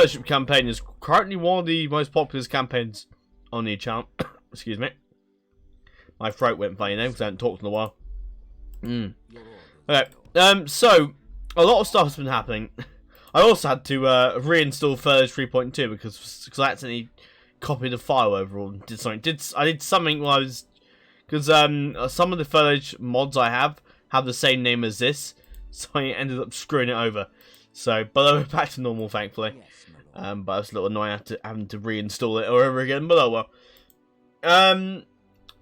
Fellowship campaign is currently one of the most popular campaigns on the account. Excuse me. My throat went funny then because I hadn't talked in a while. Okay. So a lot of stuff has been happening. I also had to reinstall Furge 3.2 because I accidentally copied the file overall and did something. I did something while I was because some of the Furge mods I have the same name as this, so I ended up screwing it over. So, but I went back to normal, thankfully. But it was a little annoying having to reinstall it all over again. But oh well.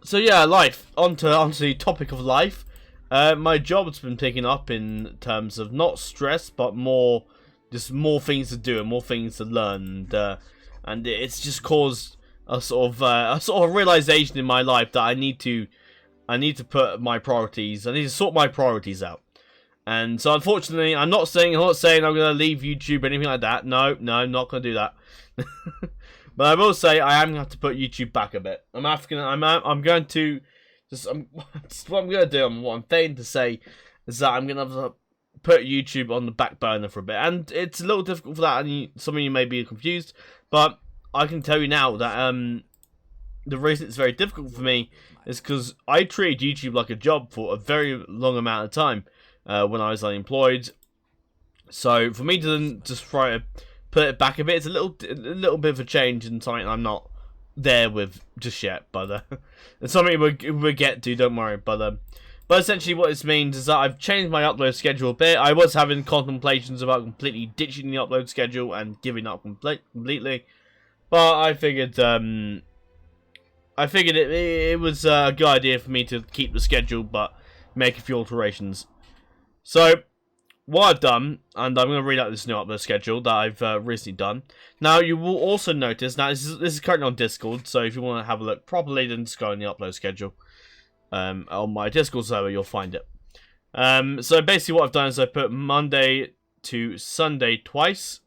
So yeah, life. Onto the topic of life. My job's been picking up in terms of not stress, but more things to do and more things to learn. And it's just caused a sort of realization in my life that I need to put my priorities. I need to sort my priorities out. And so, unfortunately, I'm not saying I'm gonna leave YouTube or anything like that. No, I'm not gonna do that. But I will say I am going to have to put YouTube back a bit. What I'm going to do, and what I'm failing to say, is that I'm going to have to put YouTube on the back burner for a bit. And it's a little difficult for that, and some of you may be confused, but I can tell you now that the reason it's very difficult for me is because I treated YouTube like a job for a very long amount of time when I was unemployed. So for me to just try to put it back a bit, it's a little bit of a change and something I'm not there with just yet, but it's something we'll get to, don't worry. But essentially what this means is that I've changed my upload schedule a bit. I was having contemplations about completely ditching the upload schedule and giving up completely, but I figured it was a good idea for me to keep the schedule but make a few alterations. So what I've done, and I'm going to read out this new upload schedule that I've recently done. Now, you will also notice, now this is currently on Discord, so if you want to have a look properly, then just go on the upload schedule. On my Discord server, you'll find it. So basically what I've done is I put Monday to Sunday twice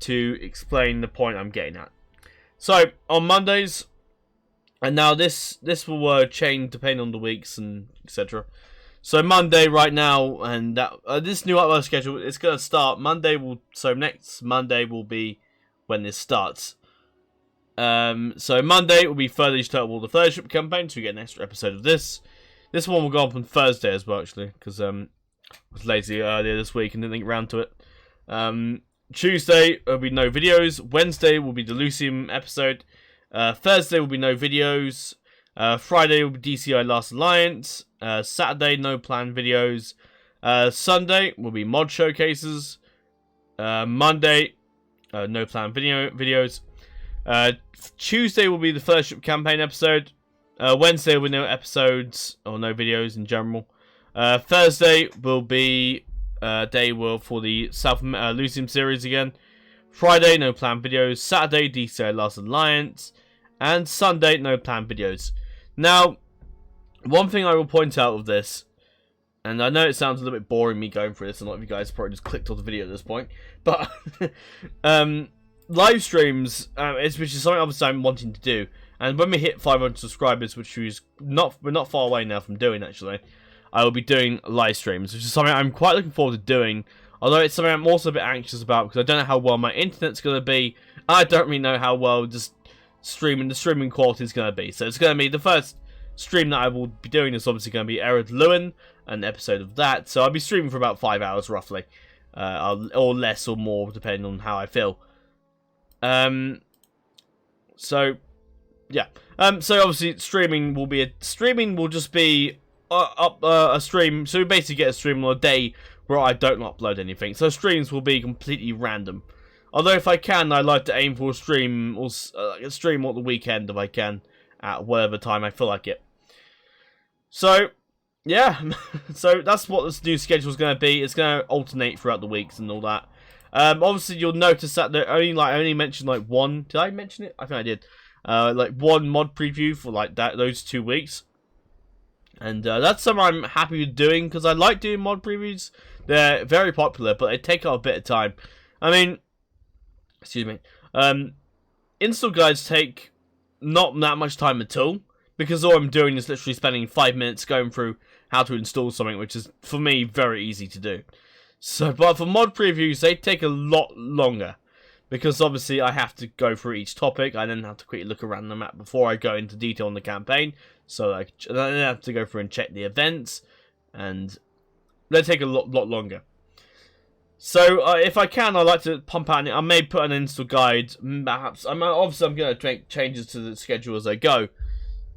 to explain the point I'm getting at. So, on Mondays, and now this will change depending on the weeks and etc. So Monday right now, and this new upload schedule is going to start next Monday will be when this starts. So Monday will be Further Total the Fellowship campaign, so you get an extra episode of this. This one will go up on Thursday as well, actually, because I was lazy earlier this week and didn't get around to it. Tuesday will be no videos. Wednesday will be the Lucium episode. Thursday will be no videos. Friday will be DCI Last Alliance. Saturday, no planned videos. Sunday will be mod showcases. Monday, no planned videos. Tuesday will be the Fellowship campaign episode. Wednesday will be no episodes or no videos in general. Thursday will be for the South Lucium series again. Friday, no planned videos. Saturday, DCI Last Alliance. And Sunday, no planned videos. Now, one thing I will point out of this, and I know it sounds a little bit boring me going through this, and a lot of you guys probably just clicked off the video at this point, but live streams, which is something obviously I'm wanting to do, and when we hit 500 subscribers, which we're not far away now from doing actually, I will be doing live streams, which is something I'm quite looking forward to doing, although it's something I'm also a bit anxious about, because I don't know how well my internet's going to be, I don't really know how well just the streaming quality is going to be. So it's going to be the first stream that I will be doing is obviously going to be Errad Lewin, an episode of that. So I'll be streaming for about 5 hours roughly, or less or more depending on how I feel. So yeah. So obviously streaming will just be a stream. So we basically get a stream on a day where I don't upload anything. So streams will be completely random. Although if I can, I like to aim for a stream on the weekend if I can, at whatever time I feel like it. So, yeah, so that's what this new schedule is going to be. It's going to alternate throughout the weeks and all that. Obviously, you'll notice that I only mentioned like one. Did I mention it? I think I did. Like one mod preview for like those 2 weeks, and that's something I'm happy with doing because I like doing mod previews. They're very popular, but they take up a bit of time. I mean. Excuse me. Install guides take not that much time at all, because all I'm doing is literally spending 5 minutes going through how to install something, which is, for me, very easy to do. So, but for mod previews, they take a lot longer, because obviously I have to go through each topic. I then have to quickly look around the map before I go into detail on the campaign. So I then have to go through and check the events, and they take a lot longer. So if I can, I like to pump out. I may put an install guide. Perhaps I'm going to make changes to the schedule as I go.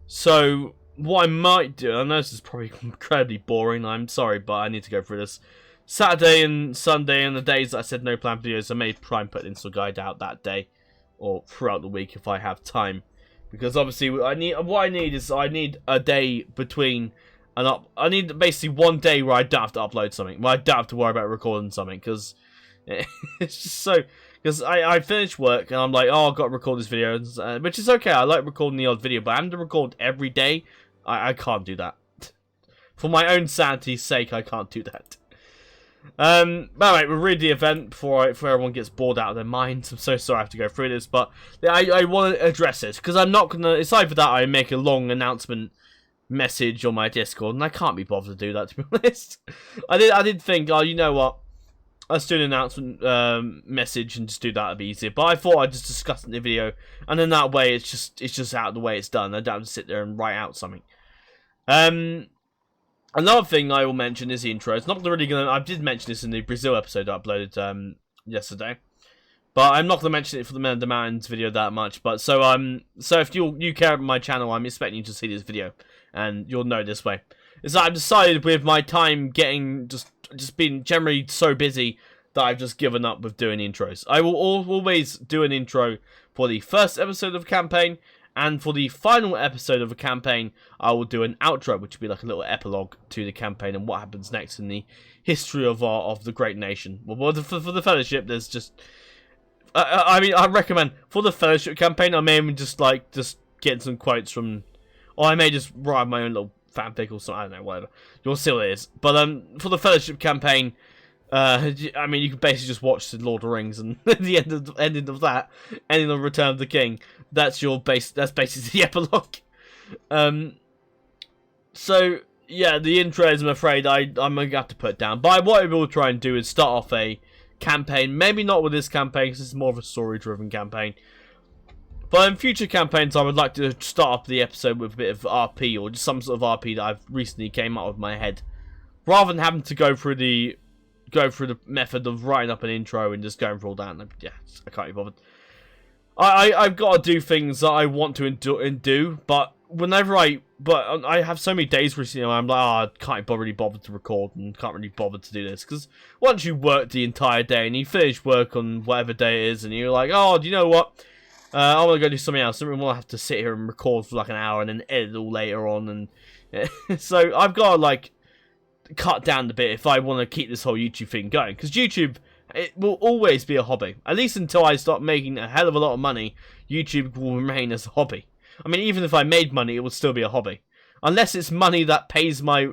So what I might do, I know this is probably incredibly boring. I'm sorry, but I need to go through this. Saturday and Sunday and the days that I said no plan videos, I may try and put an install guide out that day or throughout the week if I have time. Because obviously I need a day between. I need basically one day where I don't have to upload something, where I don't have to worry about recording something, because it's just so. Because I finish work and I'm like, oh, I've got to record this video, which is okay. I like recording the odd video, but having to record every day, I can't do that. For my own sanity's sake, I can't do that. But anyway, we'll read the event before everyone gets bored out of their minds. I'm so sorry I have to go through this, but I want to address this because I'm not gonna. It's either that I make a long announcement message on my Discord, and I can't be bothered to do that, to be honest. I did think, oh, you know what, let's do an announcement message and just do that, it'd be easier. But I thought I'd just discuss it in the video, and then that way it's just out of the way, it's done. I don't have to sit there and write out something. Another thing I will mention is the intro. It's not really gonna. I did mention this in the Brazil episode I uploaded yesterday, but I'm not gonna mention it for the Man of the Mountains video that much. But so if you care about my channel, I'm expecting you to see this video, and you'll know this way. Is that I've decided with my time getting just being generally so busy that I've just given up with doing intros. I will always do an intro for the first episode of a campaign, and for the final episode of a campaign, I will do an outro, which will be like a little epilogue to the campaign and what happens next in the history of the great nation. Well, for the Fellowship, there's just. I mean, I recommend for the Fellowship campaign, I may even just get some quotes from, or I may just write my own little fanfic or something. I don't know, whatever. You'll see what it is. But for the Fellowship campaign, I mean, you can basically just watch the Lord of the Rings, and at the ending of that, ending of Return of the King, that's basically the epilogue. So yeah, the intros, I'm afraid I'm gonna have to put down. But what I will try and do is start off a campaign, maybe not with this campaign because it's more of a story-driven campaign. But in future campaigns, I would like to start off the episode with a bit of RP, or just some sort of RP that I've recently came up with my head, rather than having to go through the method of writing up an intro and just going through all that. And yeah, I can't be bothered. I've got to do things that I want to do, but I have so many days recently where I'm like, oh, I can't really bother to record and can't really bother to do this, because once you work the entire day and you finish work on whatever day it is, and you're like, oh, do you know what? I want to go do something else. I don't want to have to sit here and record for like an hour and then edit all later on, and so I've got to cut down a bit if I want to keep this whole YouTube thing going, because YouTube, it will always be a hobby. At least until I start making a hell of a lot of money, YouTube will remain as a hobby. I mean, even if I made money, it would still be a hobby. Unless it's money that pays my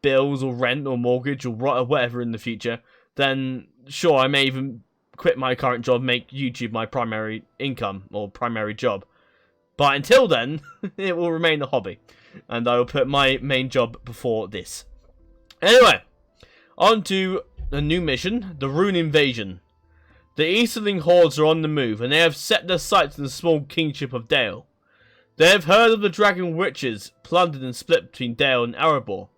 bills or rent or mortgage or whatever in the future, then sure, I may even quit my current job, make YouTube my primary income or primary job. But until then, it will remain a hobby. And I will put my main job before this. Anyway, on to a new mission, the Rune Invasion. The Easterling hordes are on the move, and they have set their sights on the small kingship of Dale. They have heard of the dragon witches, plundered and split between Dale and Erebor,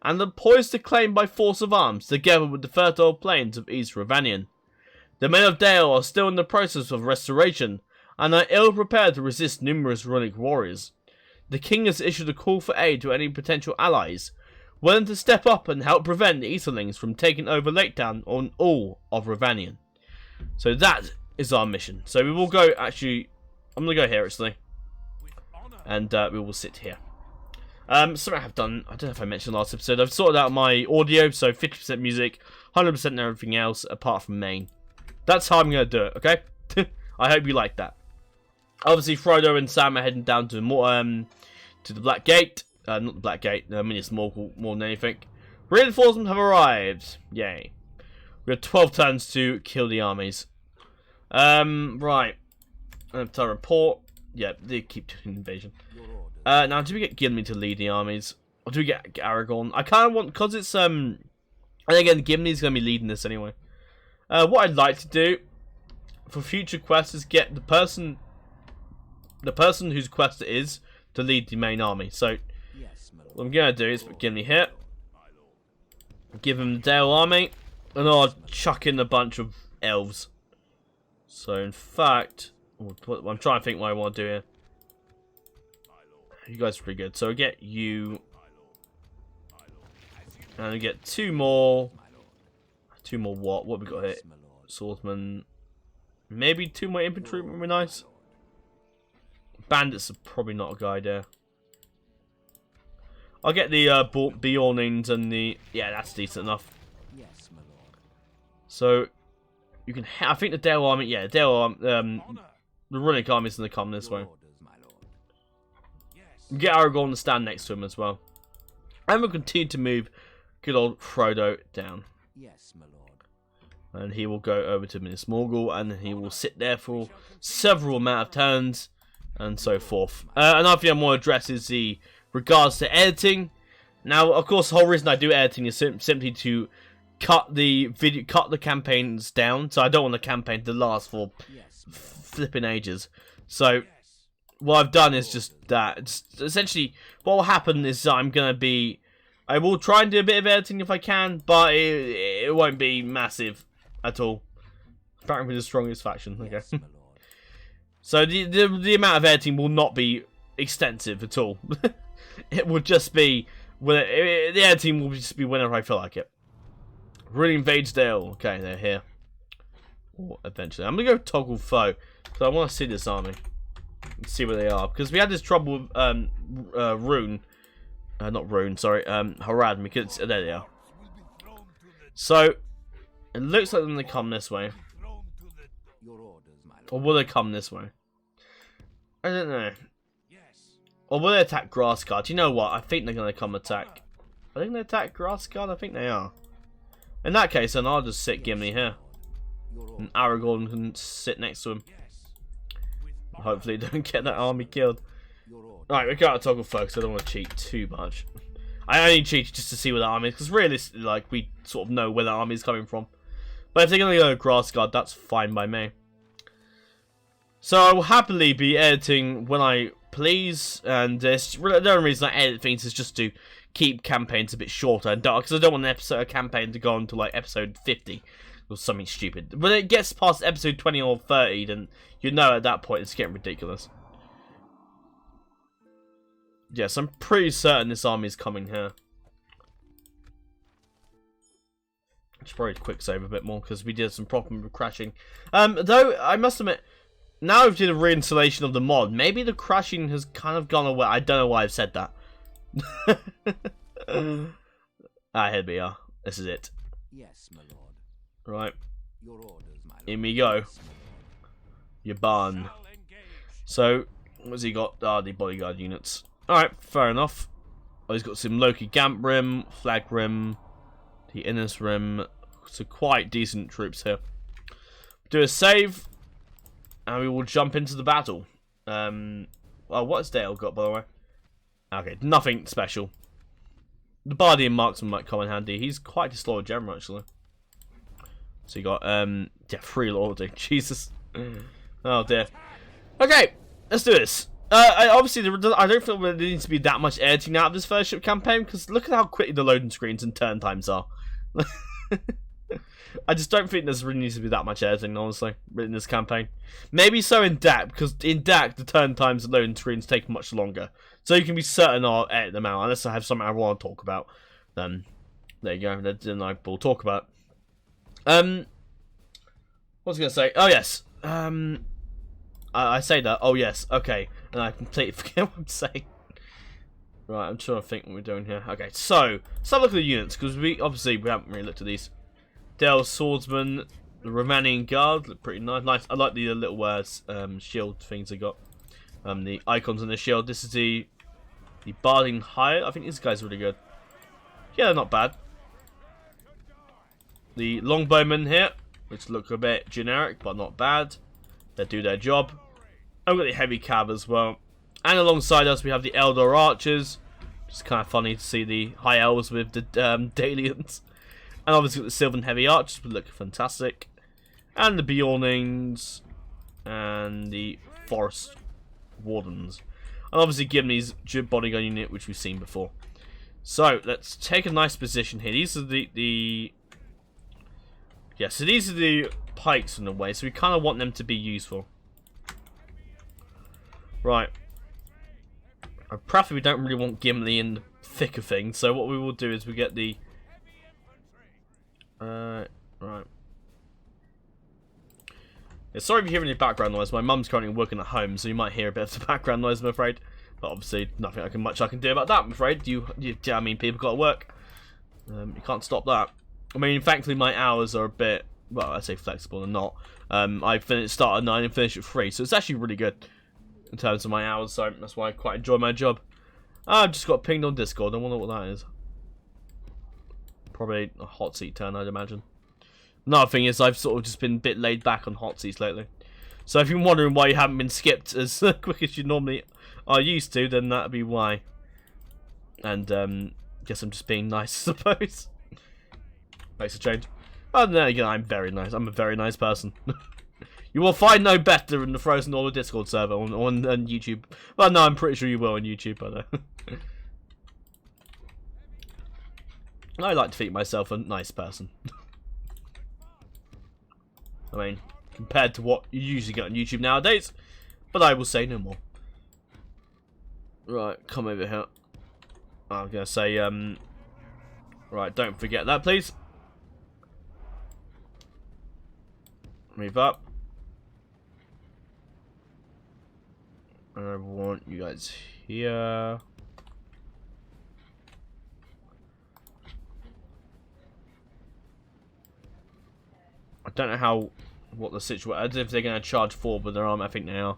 and are poised to claim by force of arms, together with the fertile plains of East Ravanion. The men of Dale are still in the process of restoration, and are ill prepared to resist numerous runic warriors. The king has issued a call for aid to any potential allies, willing to step up and help prevent the Easterlings from taking over Lake Town on all of Ravanion. So that is our mission. So we will go, actually, I'm going to go here actually. And we will sit here. Something I have done, I don't know if I mentioned last episode, I've sorted out my audio, so 50% music, 100% everything else, apart from main. That's how I'm going to do it, okay? I hope you like that. Obviously, Frodo and Sam are heading down to the Black Gate. Not the Black Gate, I mean it's more than anything. Reinforcements have arrived. Yay. We have 12 turns to kill the armies. Right. I have to report. Yeah, they keep doing invasion. Now, do we get Gimli to lead the armies? Or do we get Aragorn? I kind of want, because it's, and again, Gimli's going to be leading this anyway. What I'd like to do for future quests is get the person whose quest it is to lead the main army. So what I'm gonna do is give me here, give him the Dale army, and I'll chuck in a bunch of elves. So in fact, I'm trying to think what I want to do here. You guys are pretty good. So I get you, and I get two more. Two more what? What we got here? Swordsman. Maybe two more infantry would be nice. Bandits are probably not a good idea. I'll get the Bjornings and the... Yeah, that's decent enough. So, you can... I think the Dale army... Yeah, Dale army... the Runic army is going to come this way. Get Aragorn to stand next to him as well. And we'll continue to move good old Frodo down. And he will go over to Minas Morgul, and he will sit there for several amount of turns, and so forth. Another thing I want to address is the regards to editing. Now, of course, the whole reason I do editing is simply to cut the campaigns down. So I don't want the campaign to last for flipping ages. So what I've done is just that. It's essentially, what will happen is I will try and do a bit of editing if I can, but it won't be massive at all. Apparently the strongest faction. Okay. So the amount of editing will not be extensive at all. It will just be the editing will just be whenever I feel like it. Really invades Dale. Okay, they're here. Or eventually, I'm gonna go toggle foe because I want to see this army and see where they are, because we had this trouble with Harad. Because there they are. So it looks like they're gonna come this way. Or will they come this way? I don't know. Or will they attack Grassguard? You know what? I think they're going to come attack. I think they attack Grassguard? I think they are. In that case, then I'll just sit Gimli here. And Aragorn can sit next to him. Hopefully don't get that army killed. Alright, we got to toggle focus. I don't want to cheat too much. I only cheat just to see where the army is, because realistically, like, we sort of know where the army is coming from. But if they're going to go Grassguard, that's fine by me. So I will happily be editing when I please, and the only reason I edit things is just to keep campaigns a bit shorter and dark, because I don't want a campaign to go on to like episode 50 or something stupid. When it gets past episode 20 or 30, then you know at that point it's getting ridiculous. Yes, I'm pretty certain this army is coming here. Should probably quick save a bit more because we did some problem with crashing. Though I must admit, now I've did a reinstallation of the mod, maybe the crashing has kind of gone away. I don't know why I've said that. Here we are. This is it. Yes, my lord. Right. Your orders, my lord. In we go. Your barn. So, what's he got? The bodyguard units. Alright, fair enough. Oh, he's got some Loki Gamp Rim, Flag Rim, the Innis Rim. So quite decent troops here. Do a save, and we will jump into the battle. Well, what has Dale got, by the way? Okay, nothing special. The Bardian Marksman might come in handy. He's quite a slow general, actually. So you got, yeah, 3 loyalty. Jesus. Oh, dear. Okay, let's do this. Obviously, I don't feel there needs to be that much editing out of this first ship campaign, because look at how quickly the loading screens and turn times are. I just don't think there's really needs to be that much editing, honestly, in this campaign. Maybe so in DAC, because in DAC, the turn times and loading screens take much longer. So you can be certain I'll edit them out, unless I have something I want to talk about. Then, there you go, then I will talk about it. What was I going to say? Oh, yes. I say that. Oh, yes. Okay. And I completely forget what I'm saying. Right, I'm trying to think what we're doing here. Okay, so let's have a look at the units, because we haven't really looked at these. Dale's Swordsman, the Romanian Guard, look pretty nice. I like the little shield things they got. The icons on the shield. This is the Barding High. I think these guys are really good. Yeah, they're not bad. The Longbowmen here, which look a bit generic, but not bad. They do their job. And we've got the Heavy Cav as well. And alongside us, we have the Eldar Archers. It's kind of funny to see the High Elves with the Dalians. And obviously the Sylvan Heavy Archers would look fantastic. and the Bjornings, and the Forest Wardens. And obviously Gimli's bodyguard unit, which we've seen before. So, let's take a nice position here. These are the yeah, so these are the pikes in a way, so we kind of want them to be useful. Right. Preferably we don't really want Gimli in the thick of things, so what we will do is we get the... right. Yeah, sorry if you hear any background noise. My mum's currently working at home, so you might hear a bit of the background noise, I'm afraid. But obviously, nothing much I can do about that, I'm afraid. I mean, people got to work. You can't stop that. I mean, thankfully, my hours are a bit, well, I say flexible and not. I start at 9 and finish at 3, so it's actually really good in terms of my hours, so that's why I quite enjoy my job. I've just got pinged on Discord. I wonder what that is. Probably a hot seat turn, I'd imagine. Another thing is I've sort of just been a bit laid back on hot seats lately. So if you're wondering why you haven't been skipped as quick as you normally are used to, then that'd be why. And guess I'm just being nice, I suppose. Makes a change. But then again, I'm very nice. I'm a very nice person. You will find no better in the Frozen Order Discord server on YouTube. Well, no, I'm pretty sure you will on YouTube, but I like to think myself a nice person. I mean, compared to what you usually get on YouTube nowadays. But I will say no more. Right, come over here. I'm going to say, right, don't forget that, please. Move up. And I want you guys here. I don't know what the situation. I don't know if they're going to charge forward, but they're I think they are.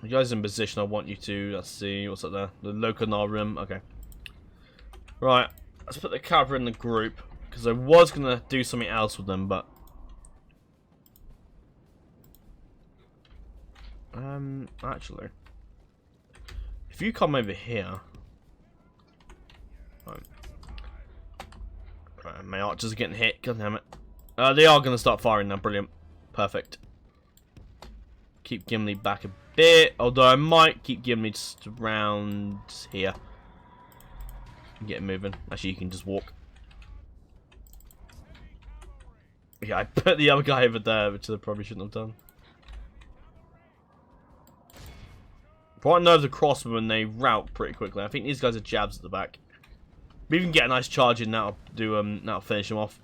You guys in position. I want you to. Let's see what's up there. The Locanar room. Okay. Right. Let's put the cavalry in the group because I was gonna do something else with them, but actually, if you come over here, right, my archers are getting hit. God damn it! They are gonna start firing now. Brilliant. Perfect. Keep Gimli back a bit, although I might keep Gimli just around here. Get him moving. Actually, you can just walk. Yeah, I put the other guy over there, which I probably shouldn't have done. Quite know the crossbow they route pretty quickly. I think these guys are jabs at the back. We can get a nice charge in that'll finish them off.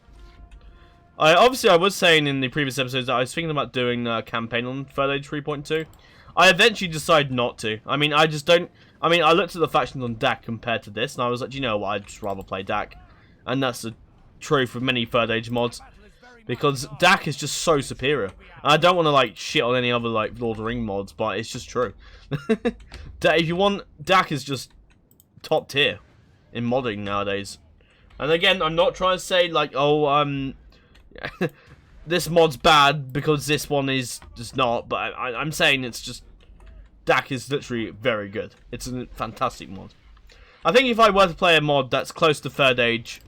Obviously, I was saying in the previous episodes that I was thinking about doing a campaign on Third Age 3.2. I eventually decided not to. I mean, I just don't... I mean, I looked at the factions on DAC compared to this, and I was like, you know what, I'd just rather play DAC. And that's the truth for many Third Age mods. Because DAC is just so superior. And I don't want to, like, shit on any other, like, Lord of the Rings mods, but it's just true. If you want... DAC is just top tier in modding nowadays. And again, I'm not trying to say, like, oh, this mod's bad because this one is just not, but I'm saying it's just... DAC is literally very good. It's a fantastic mod. I think if I were to play a mod that's close to Third Age,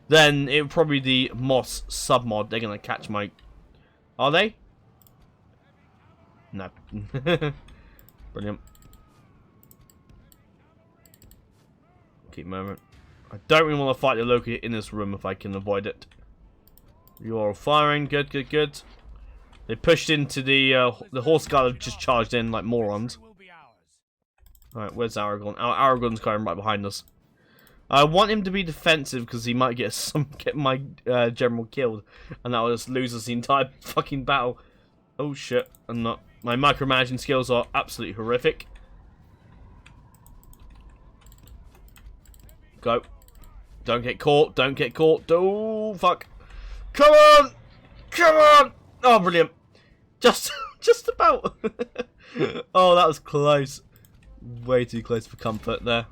then it would probably be the Moss sub-mod. They're going to catch my... Are they? No. Brilliant. Keep moving. I don't really want to fight the Loki in this room if I can avoid it. You're all firing. Good, good, good. They pushed into the horse guard have just charged in like morons. Alright, where's Aragorn? Aragorn's going right behind us. I want him to be defensive because he might get my general killed, and that will just lose us the entire fucking battle. Oh shit! I'm not. My micromanaging skills are absolutely horrific. Go! Don't get caught! Don't get caught! Oh fuck! Come on! Come on! Oh brilliant! Just about. Oh, that was close. Way too close for comfort there.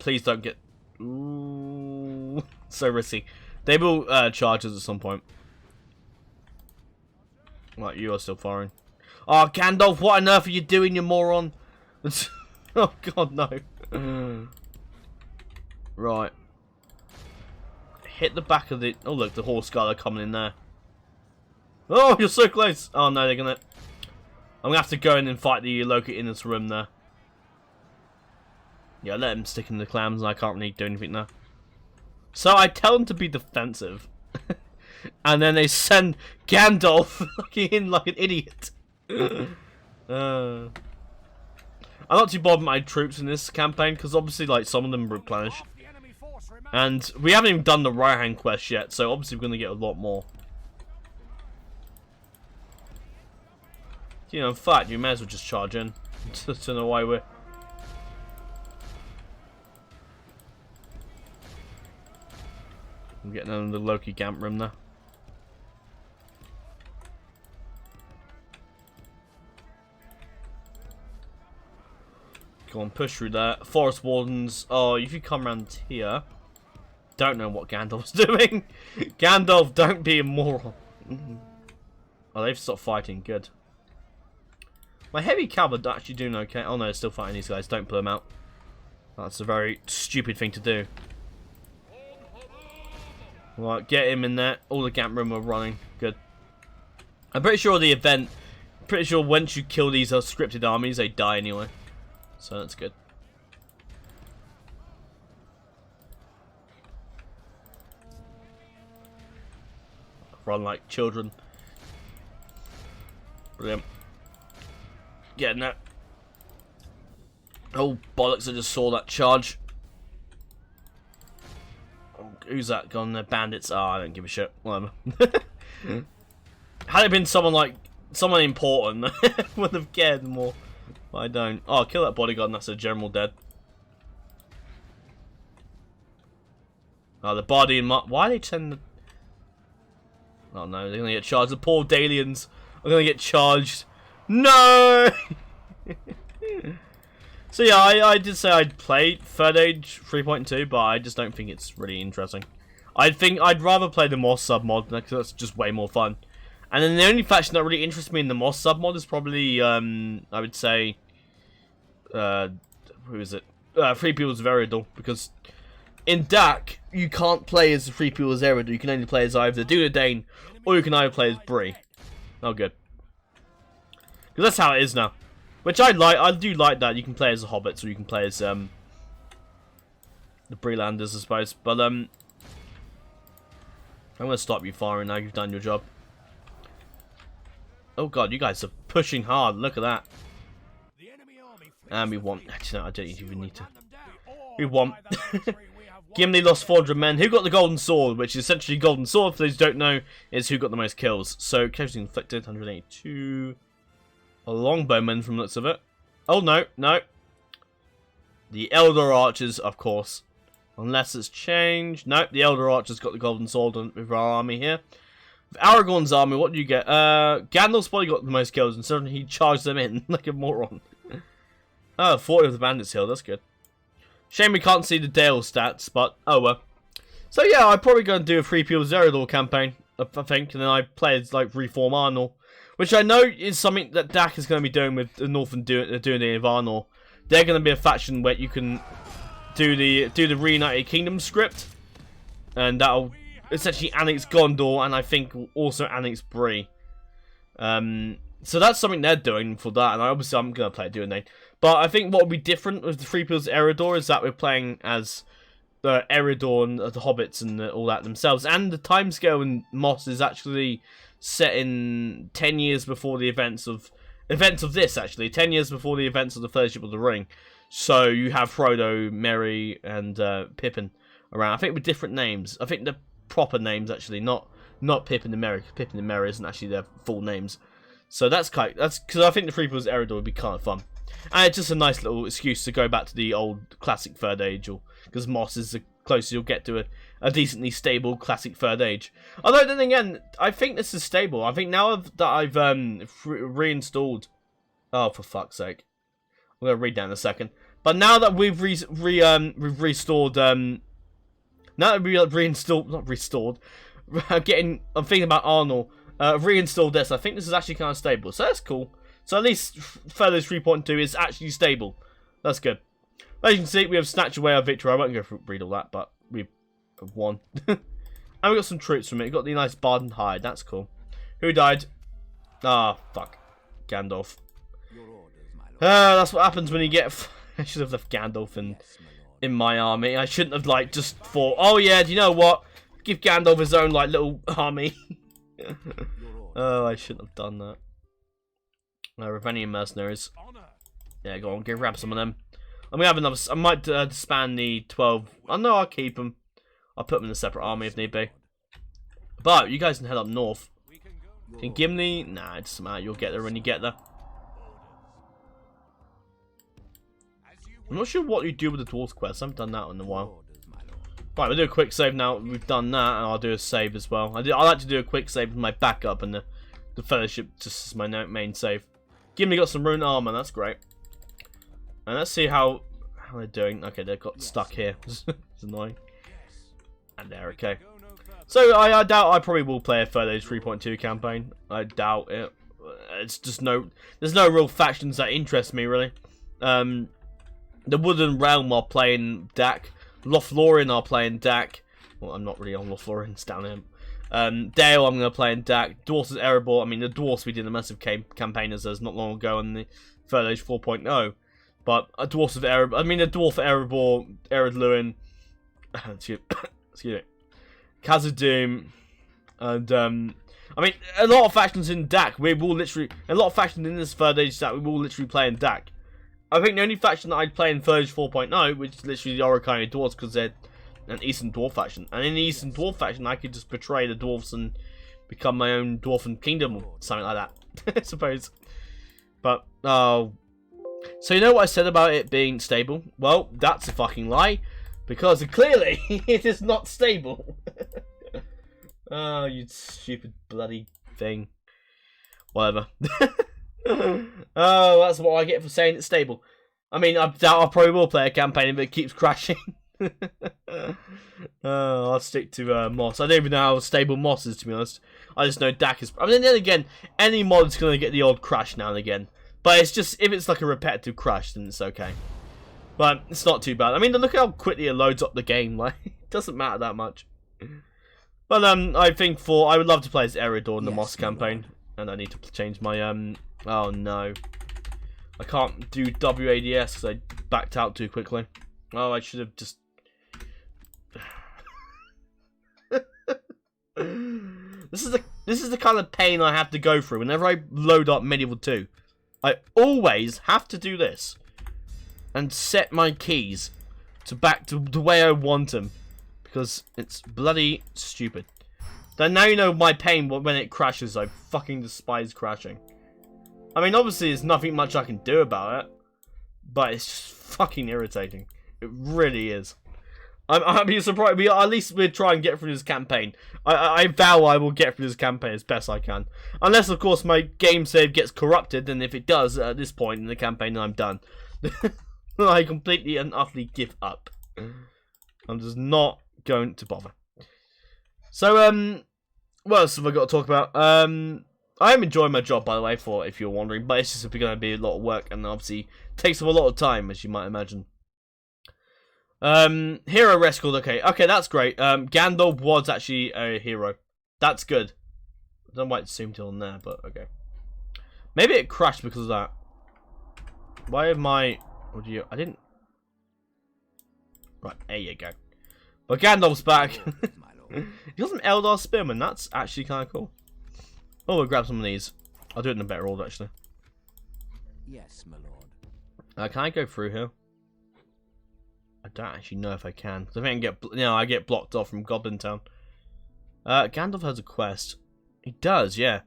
Please don't get... Ooh. So risky. They will charge us at some point. Right, you are still firing. Oh, Gandalf, what on earth are you doing, you moron? Oh god, no. Right. Hit the back of the... Oh look, the horse guard are coming in there. Oh, you're so close! Oh no, they're gonna... I'm gonna have to go in and fight the Loki in this room there. Yeah, let him stick in the clams and I can't really do anything now. So I tell them to be defensive. And then they send Gandalf in like an idiot. I'm not too bothered with my troops in this campaign because obviously like some of them replenish. And we haven't even done the right hand quest yet, so obviously we're going to get a lot more. You know, in fact, you may as well just charge in. To know why we're... I'm getting in the Loki camp room there. Go on, push through that. Forest Wardens. Oh, if you come around here... Don't know what Gandalf's doing. Gandalf, don't be a moron. Oh, they've stopped fighting. Good. My heavy cavalry are actually doing okay. Oh no, they're still fighting these guys. Don't pull them out. That's a very stupid thing to do. Right, get him in there. All the camp room are running. Good. I'm pretty sure the event... Pretty sure once you kill these scripted armies, they die anyway. So that's good. Run like children. Brilliant. Getting that. Oh, bollocks, I just saw that charge. Oh, who's that gone there? Bandits. Oh, I don't give a shit. Whatever. Had it been someone like... Someone important, I would have cared more. But I don't. Oh, kill that bodyguard and that's a general dead. Oh, the body and why are they sending... Oh no, they're gonna get charged. The poor Dalians are gonna get charged. No! So yeah, I did say I'd play Third Age 3.2, but I just don't think it's really interesting. I think I'd rather play the Moss submod because that's just way more fun. And then the only faction that really interests me in the Moss submod is probably, I would say, who is it? Free People's Veridal, because in DAC, you can't play as Free People's Veridal. You can only play as either Dunedain, or you can either play as Bree. Oh, good. Because that's how it is now. Which I like. I do like that. You can play as the Hobbits, or you can play as, the Breelanders, I suppose. But, I'm going to stop you firing now. You've done your job. Oh, God. You guys are pushing hard. Look at that. And we want... Actually, no, I don't even need to... We want... Gimli lost 400 men. Who got the golden sword? Which is essentially golden sword, for those who don't know, is who got the most kills. So, casualty inflicted, 182. A longbowman from the looks of it. Oh, no, no. The Elder Archers, of course. Unless it's changed. Nope, the Elder Archers got the golden sword with our army here. With Aragorn's army, what do you get? Gandalf's body got the most kills, and suddenly he charged them in like a moron. Oh, 40 of the bandits hill, that's good. Shame we can't see the Dale stats, but oh well. So yeah, I'm probably going to do a Free People's Zerodor campaign, I think, and then I play as like Reform Arnor, which I know is something that DAC is going to be doing with the Northern Dunedain of Arnor. They're going to be a faction where you can do the Reunited Kingdom script, and that'll essentially annex Gondor, and I think will also annex Bree. So that's something they're doing for that, and obviously I'm going to play Dunedain. But I think what will be different with the Free People's Eredor is that we're playing as the Eredor and the Hobbits and all that themselves. And the timescale in Moss is actually set in 10 years before the events of this, actually. 10 years before the events of the Fellowship of the Ring. So you have Frodo, Merry, and Pippin around. I think with different names. I think the proper names, actually, not Pippin and Merry. Pippin and Merry isn't actually their full names. So that's because I think the Free People's Eredor would be kind of fun. And it's just a nice little excuse to go back to the old classic Third Age, because Moss is the closest you'll get to a decently stable classic Third Age. Although then again, I think this is stable. I think now that I've reinstalled... Oh, for fuck's sake. I'm going to read that in a second. But now that we've restored... Now that we've reinstalled... Not restored. I'm thinking about Arnold. Reinstalled this. I think this is actually kind of stable. So that's cool. So at least Furlough 3.2 is actually stable. That's good. As you can see, we have snatched away our victory. I won't go through read all that, but we have won. And we got some troops from it. We got the nice Barden hide. That's cool. Who died? Ah, fuck. Gandalf. Your orders, my lord. That's what happens when you get... I should have left Gandalf in Yes, my lord. my army. I shouldn't have, like, just thought, oh yeah, do you know what? Give Gandalf his own, like, little army. Your orders. Oh, I shouldn't have done that. Ravenian mercenaries. Yeah, go on, go grab some of them. I'm gonna have another. I might disband the 12. Oh no, I'll keep them. I'll put them in a separate army if need be. But you guys can head up north. Can Gimli? Nah, it doesn't matter. You'll get there when you get there. I'm not sure what you do with the dwarf quest. I haven't done that in a while. Orders, my lord. Right, we'll do a quick save now. We've done that, and I'll do a save as well. I like to do a quick save with my backup and the fellowship just as my main save. Gimli got some rune armor. That's great. And let's see how they're doing. Okay, they got stuck here. It's annoying. And there, okay. So I doubt I probably will play a Furlough 3.2 campaign. I doubt it. It's just there's no real factions that interest me really. The Wooden Realm are playing Dak. Lothlorien are playing Dak. Well, I'm not really on Lothlorien, it's down here. Dale, I'm going to play in Dak. Dwarfs of Erebor. I mean, the Dwarfs we did a massive campaign as not long ago on the Furlough 4.0. But a Dwarfs of Erebor. I mean, a Dwarf of Erebor, Ered Luin. Excuse me. Khazad-dûm. And, I mean, a lot of factions in Dak. We will literally. A lot of factions in this Furlough that we will literally play in Dak. I think the only faction that I'd play in Furlough 4.0, which is literally the Orocani Dwarves, because they're an Eastern Dwarf faction. And in the Eastern Dwarf faction, I could just betray the Dwarves and become my own Dwarfen Kingdom or something like that, I suppose. But, oh. So you know what I said about it being stable? Well, that's a fucking lie. Because clearly, it is not stable. Oh, you stupid bloody thing. Whatever. Oh, that's what I get for saying it's stable. I mean, I doubt I probably will play a campaign if it keeps crashing. I'll stick to Moss. I don't even know how stable Moss is, to be honest. I just know Dak is... I mean, then again, any mod's going to get the odd crash now and again. But it's just, if it's like a repetitive crash, then it's okay. But it's not too bad. I mean, look how quickly it loads up the game. Like, it doesn't matter that much. But I think I would love to play as Eredor in the Moss campaign. And I need to change my, oh no. I can't do WADS because I backed out too quickly. Oh, I should have just... This is the kind of pain I have to go through whenever I load up Medieval 2. I always have to do this. And set my keys back to the way I want them. Because it's bloody stupid. Then now you know my pain when it crashes. I fucking despise crashing. I mean, obviously there's nothing much I can do about it. But it's just fucking irritating. It really is. I'd be surprised. At least we'll try and get through this campaign. I vow I will get through this campaign as best I can. Unless, of course, my game save gets corrupted. And if it does, at this point in the campaign, I'm done. I completely and utterly give up. I'm just not going to bother. So, what else have I got to talk about? I am enjoying my job, by the way, if you're wondering. But it's just going to be a lot of work. And obviously, takes up a lot of time, as you might imagine. Hero rescued. Okay, that's great. Gandalf was actually a hero. That's good. I don't know why it zoomed in on there, but okay. Maybe it crashed because of that. Why have my... What do you... I didn't... Right, there you go. But Gandalf's back. He got some Eldar Spearmen. That's actually kind of cool. Oh, we'll grab some of these. I'll do it in a better order, actually. Yes, my lord. Can I go through here? I don't actually know if I can. Cause I think I get blocked off from Goblin Town. Gandalf has a quest. He does, yeah.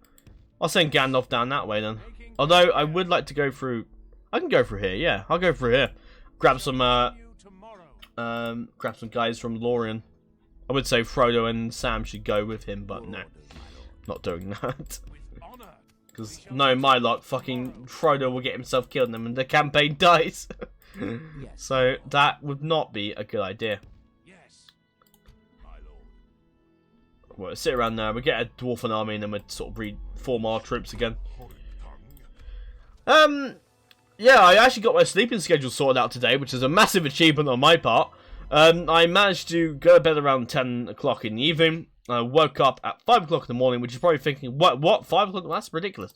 I'll send Gandalf down that way then. Although I would like to go through. I can go through here. Yeah, I'll go through here. Grab some guys from Lorien. I would say Frodo and Sam should go with him, but no, not doing that. Because no, my luck, fucking Frodo will get himself killed and the campaign dies. So that would not be a good idea. Yes, my lord. We'll sit around there, we'll get a Dwarfen army and then we'll sort of reform our troops again. Yeah, I actually got my sleeping schedule sorted out today, which is a massive achievement on my part. I managed to go to bed around 10 o'clock in the evening. I woke up at 5 o'clock in the morning, which is probably thinking, what, 5 o'clock? That's ridiculous.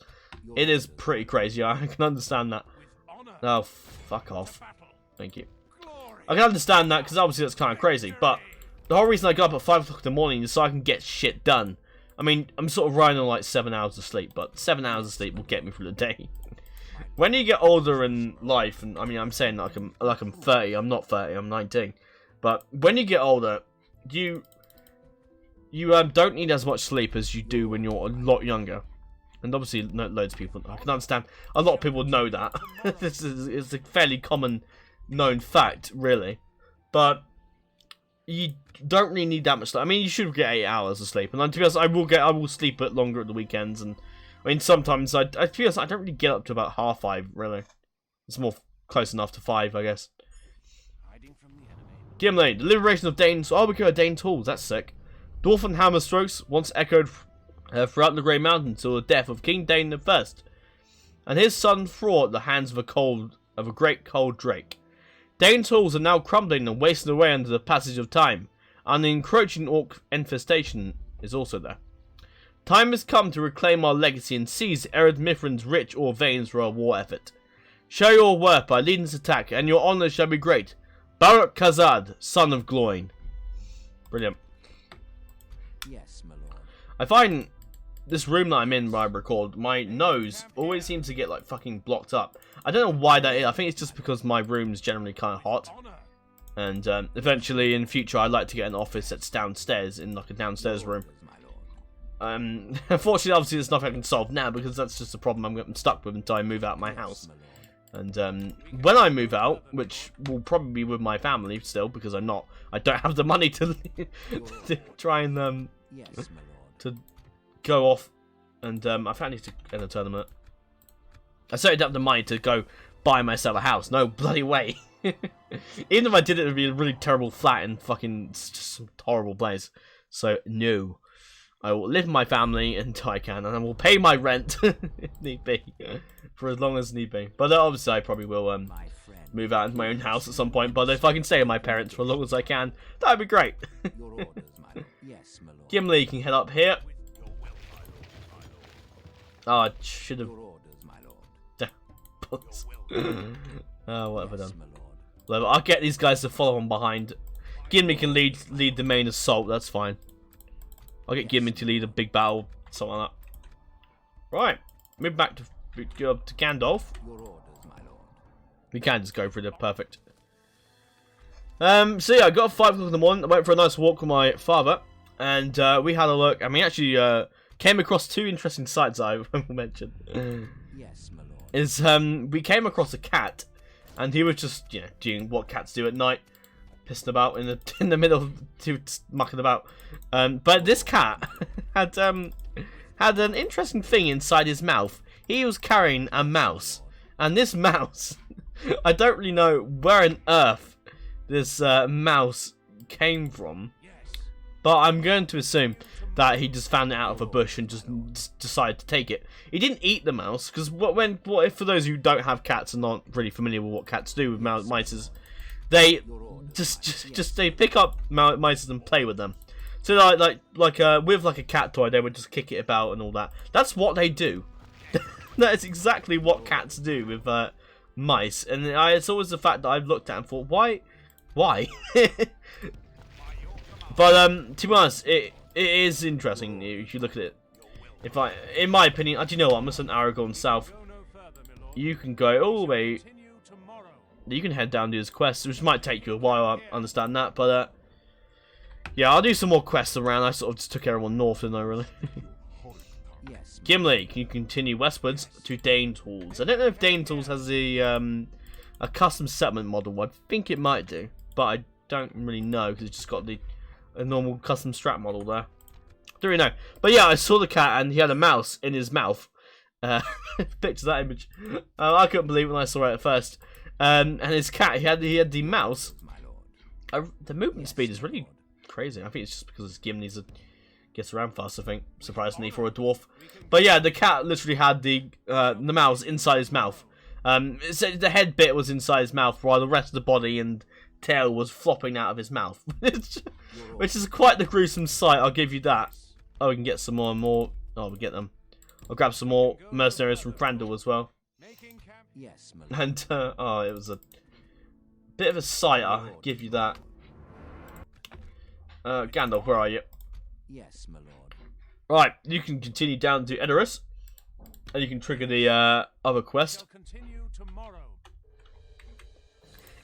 It is pretty crazy, I can understand that. Oh, fuck off. Thank you. I can understand that, because obviously that's kind of crazy, but the whole reason I got up at 5 o'clock in the morning is so I can get shit done. I mean, I'm sort of riding on like 7 hours of sleep, but 7 hours of sleep will get me through the day. When you get older in life, and I mean, I'm saying like I'm 30, I'm not 30, I'm 19. But when you get older, you don't need as much sleep as you do when you're a lot younger. And obviously, loads of people, I can understand, a lot of people know that. This is a fairly common known fact, really. But you don't really need that much sleep. I mean, you should get 8 hours of sleep. And to be honest, I will sleep at longer at the weekends. And I mean, sometimes I feel like I don't really get up to about 5:30, really. It's more close enough to 5, I guess. Gimli, the liberation of Danes. Oh, we got Dane tools. That's sick. Dwarven hammer strokes once echoed throughout the Grey Mountains till the death of King Dane I, and his son Thor at the hands of a great cold drake. Dane tools are now crumbling and wasting away under the passage of time, and the encroaching orc infestation is also there. Time has come to reclaim our legacy and seize Ered Mithrin's rich ore veins for our war effort. Show your worth by leading this attack, and your honour shall be great. Barak Khazad, son of Gloin. Brilliant. Yes, my lord. I find this room that I'm in, where I record, my nose always seems to get like fucking blocked up. I don't know why that is. I think it's just because my room's generally kind of hot. And eventually, in future, I'd like to get an office that's downstairs, in like a downstairs room. Unfortunately, obviously, there's nothing I can solve now, because that's just a problem I'm getting stuck with until I move out of my house. And when I move out, which will probably be with my family still, because I don't have the money to, to try and to go off, and I think I need to end a tournament. I certainly don't have the money to go buy myself a house. No bloody way. Even if I did it, it would be a really terrible flat and fucking just some horrible place. So no. I will live with my family until I can, and I will pay my rent if need be, for as long as need be. But obviously, I probably will move out into my own house at some point. But if I can stay with my parents for as long as I can, that'd be great. Yes, my lord. Gimli can head up here. Oh, I should have. Oh, what have I done? Well, I'll get these guys to follow on behind. Gimli can lead the main assault. That's fine. I'll get Gimli to lead a big battle, something like that. Right, move back to Gandalf. We can just go through the perfect. So yeah, I got up 5 o'clock in the morning. I went for a nice walk with my father, and we had a look. And we actually came across 2 interesting sights I mentioned. Yes, my lord. We came across a cat, and he was just doing what cats do at night. Pissing about in the middle, mucking about. But this cat had an interesting thing inside his mouth. He was carrying a mouse, and this mouse, I don't really know where on earth this mouse came from, but I'm going to assume that he just found it out of a bush and just decided to take it. He didn't eat the mouse, because what if, for those who don't have cats and aren't really familiar with what cats do with mice, is they just they pick up mice and play with them. So with like a cat toy, they would just kick it about and all that. That's what they do. That is exactly what cats do with mice. And it's always the fact that I've looked at and thought, why? But to be honest, it is interesting if you look at it. In my opinion, do you know what? I'm just an Aragorn south. You can go all the way. You can head down to his quests, which might take you a while, I understand that, but yeah, I'll do some more quests around. I sort of just took everyone north, didn't I, really? Gimli, can you continue westwards to Dane Tools? I don't know if Dane Tools has a custom settlement model. I think it might do, but I don't really know, because it's just got a normal custom strat model there. Don't really know. But yeah, I saw the cat, and he had a mouse in his mouth. Pictures that image. I couldn't believe it when I saw it at first. And his cat, he had the mouse. The movement speed is really crazy. I think it's just because Gimli gets around fast, I think, surprisingly for a dwarf. But yeah, the cat literally had the mouse inside his mouth. The head bit was inside his mouth, while the rest of the body and tail was flopping out of his mouth, which is quite the gruesome sight. I'll give you that. Oh, we can get some more. Oh, we get them. I'll grab some more mercenaries from Frandal as well. Yes, my lord. And oh, it was a bit of a sight. I'll give you that. Gandalf, where are you? Yes, my lord. Right, you can continue down to Edoras, and you can trigger the other quest.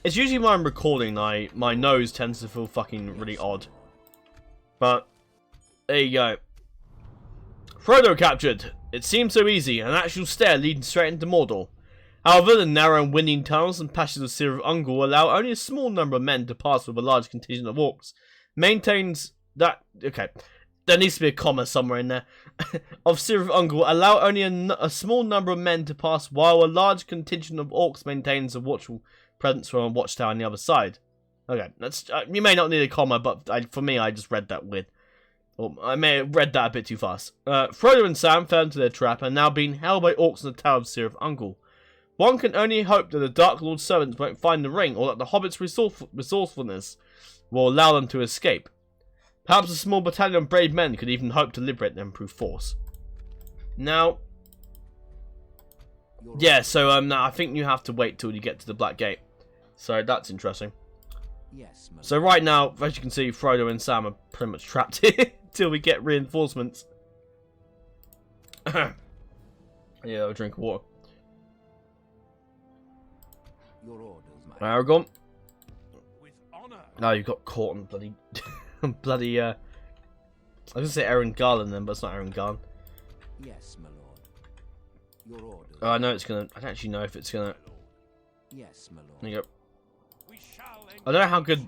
It's usually when I'm recording, my nose tends to feel fucking really odd. But there you go. Frodo captured. It seemed so easy, an actual stair leading straight into Mordor. However, the narrow and winding tunnels and passages of Ciri of Ungol allow only a small number of men to pass with a large contingent of orcs. Maintains that... Okay, there needs to be a comma somewhere in there. Of Ciri of Ungol allow only a small number of men to pass, while a large contingent of orcs maintains a watchful presence from a watchtower on the other side. Okay, that's you may not need a comma, but for me, I just read that weird. Or I may have read that a bit too fast. Frodo and Sam fell into their trap and are now being held by orcs in the Tower of Ciri of Ungol. One can only hope that the Dark Lord's servants won't find the ring, or that the Hobbits' resourcefulness will allow them to escape. Perhaps a small battalion of brave men could even hope to liberate them through force. Now, yeah, so now I think you have to wait till you get to the Black Gate. So that's interesting. Yes, my lord. So right now, as you can see, Frodo and Sam are pretty much trapped here till we get reinforcements. Yeah, I'll drink water. Your orders, my lord. Aragorn. With honor. No, you got caught on bloody, bloody. I was gonna say Aaron Garland then, but it's not Aaron Garland. Yes, my lord. Your orders. Oh, I know it's gonna. I don't actually know if it's gonna. Yes, my lord. There you go. We shall I don't know how good.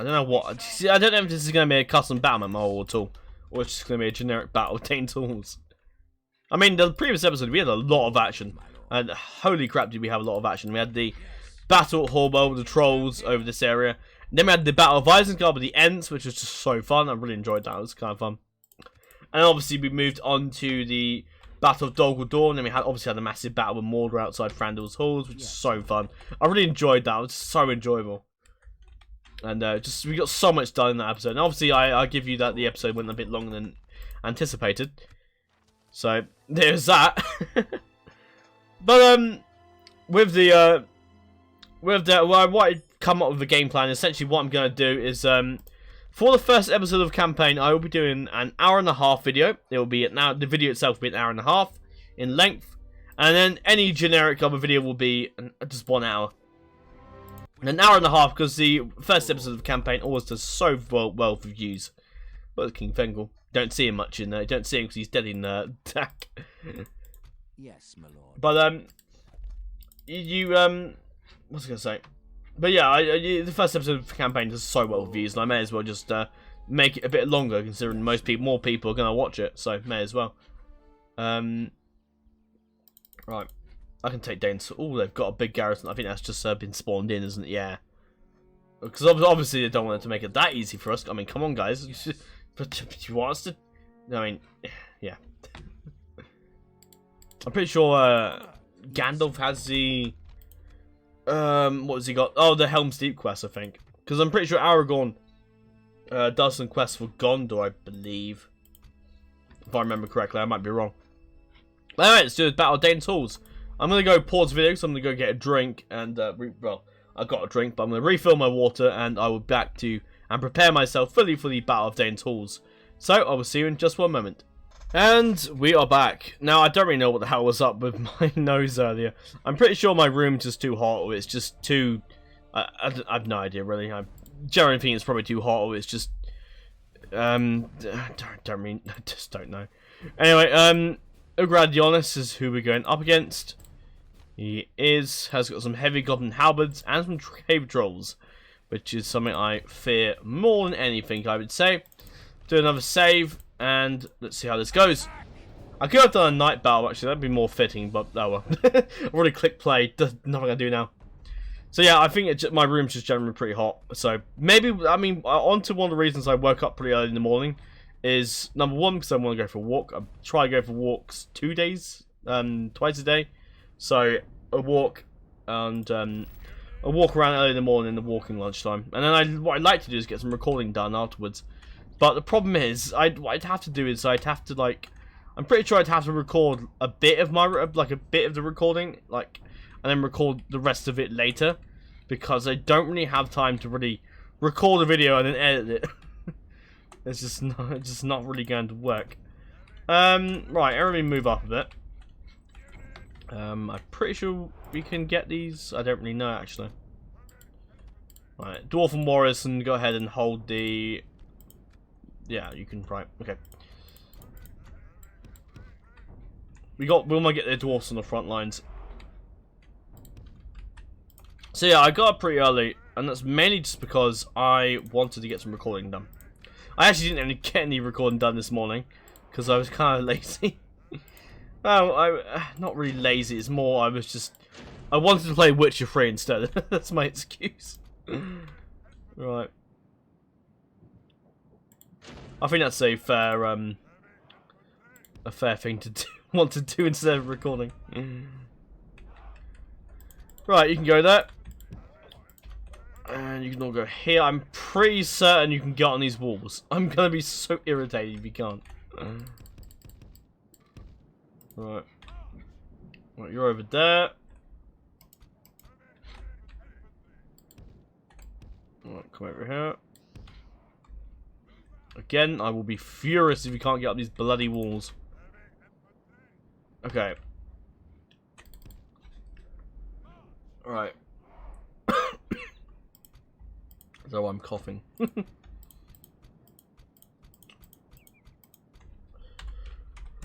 I don't know what. See, I don't know if this is gonna be a custom battle map model at all, or it's just gonna be a generic battle of Dane tools. I mean, the previous episode we had a lot of action, and holy crap, did we have a lot of action? We had the battle at Horwell with the trolls over this area. And then we had the battle of Isengard with the Ents, which was just so fun. I really enjoyed that. It was kind of fun. And obviously we moved on to the battle of Dol Guldur, and then we had a massive battle with Mordor outside Thranduil's halls, which is so fun. I really enjoyed that. It was so enjoyable. And just we got so much done in that episode. And obviously I give you that the episode went a bit longer than anticipated. So there's that. But with the what I come up with the game plan, essentially what I'm gonna do is for the first episode of the campaign, I will be doing an hour-and-a-half video. It will be now the video itself will be an hour and a half in length, and then any generic other video will be just 1 hour. And an hour and a half because the first episode of the campaign always does so well for views. But King Fengel, don't see him much in there. Don't see him because he's dead in attack. Yes, my lord. But what's I gonna say? But yeah, the first episode of the campaign does so well with views, and I may as well just make it a bit longer, considering more people are gonna watch it. So may as well. Right, I can take Danes. Oh, they've got a big garrison. I think that's just been spawned in, isn't it? Yeah. Because obviously they don't want to make it that easy for us. I mean, come on, guys. But you want us to? I mean, yeah. I'm pretty sure Gandalf has the what has he got? Oh, the Helm's Deep quest, I think. Because I'm pretty sure Aragorn does some quests for Gondor, I believe. If I remember correctly, I might be wrong. But anyway, let's do the Battle of Dane's Halls. I'm gonna go pause the video, so I'm gonna go get a drink and well, I got a drink, but I'm gonna refill my water and I will be back to and prepare myself fully for the Battle of Dane's Halls. So I will see you in just one moment. And we are back. Now, I don't really know what the hell was up with my nose earlier. I'm pretty sure my room's just too hot, or it's just too... I have no idea, really. I generally think it's probably too hot, or it's just... I just don't know. Anyway, Ugradionis is who we're going up against. He has got some heavy goblin halberds and some cave trolls, which is something I fear more than anything, I would say. Do another save, and let's see how this goes. I could have done a night battle, actually, that'd be more fitting, but oh well. I've already clicked play, there's nothing I do now. So yeah, I think my room's just generally pretty hot, so maybe, I mean, on to one of the reasons I woke up pretty early in the morning is, number one, because I want to go for a walk. I try to go for walks 2 days, twice a day. So a walk, and I walk around early in the morning, the walking lunchtime, and then what I'd like to do is get some recording done afterwards. But the problem is, what I'd have to do is I'd have to like, I'm pretty sure I'd have to record a bit of my a bit of the recording, like, and then record the rest of it later, because I don't really have time to really record a video and then edit it. It's just not really going to work. Right, everybody move up a bit. I'm pretty sure we can get these. I don't really know actually. Right, Dwarf and Warriors, and go ahead and hold the. Yeah, you can. Right, okay. We might get the dwarfs on the front lines. So yeah, I got up pretty early, and that's mainly just because I wanted to get some recording done. I actually didn't even get any recording done this morning because I was kind of lazy. Well, I not really lazy. It's more I wanted to play Witcher 3 instead. That's my excuse. Right. I think that's a fair thing to do, want to do instead of recording. Right, you can go there. And you can all go here. I'm pretty certain you can get on these walls. I'm gonna be so irritated if you can't. Right. Right, you're over there. Right, come over here. Again, I will be furious if you can't get up these bloody walls. Okay. Alright. So I'm coughing.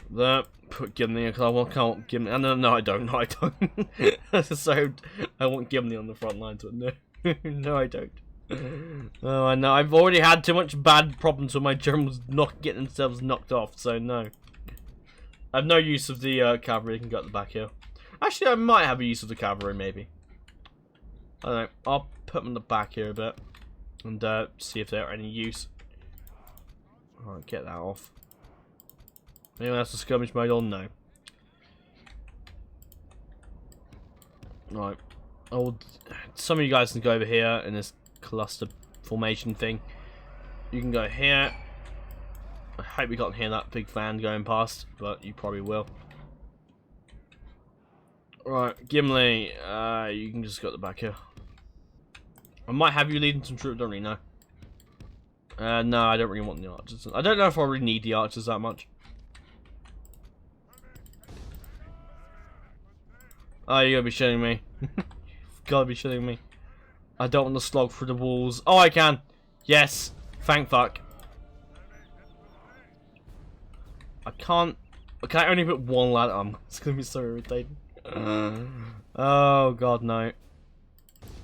There. Put Gimli because I can't Gimli. No, I don't. No, I don't. So I want Gimli on the front lines, but no, no, I don't. Oh, I know. I've already had too much bad problems with my generals not getting themselves knocked off. So no, I have no use of the cavalry. You can go at the back here. Actually, I might have a use of the cavalry, maybe. I don't know. I'll put them in the back here a bit and see if they're any use. Alright, get that off. Anyone else to skirmish mode on? No. Right. Some of you guys can go over here in this cluster formation thing. You can go here. I hope you can't hear that big van going past, but you probably will. Right, Gimli, you can just go at the back here. I might have you leading some troops, don't really know. No, I don't really want the archers. I don't know if I really need the archers that much. Oh, you gotta be shitting me. You've gotta be shitting me. I don't want to slog through the walls. Oh, I can. Yes. Thank fuck. I can't. Can I only put one ladder on? It's gonna be so irritating. Oh god, no.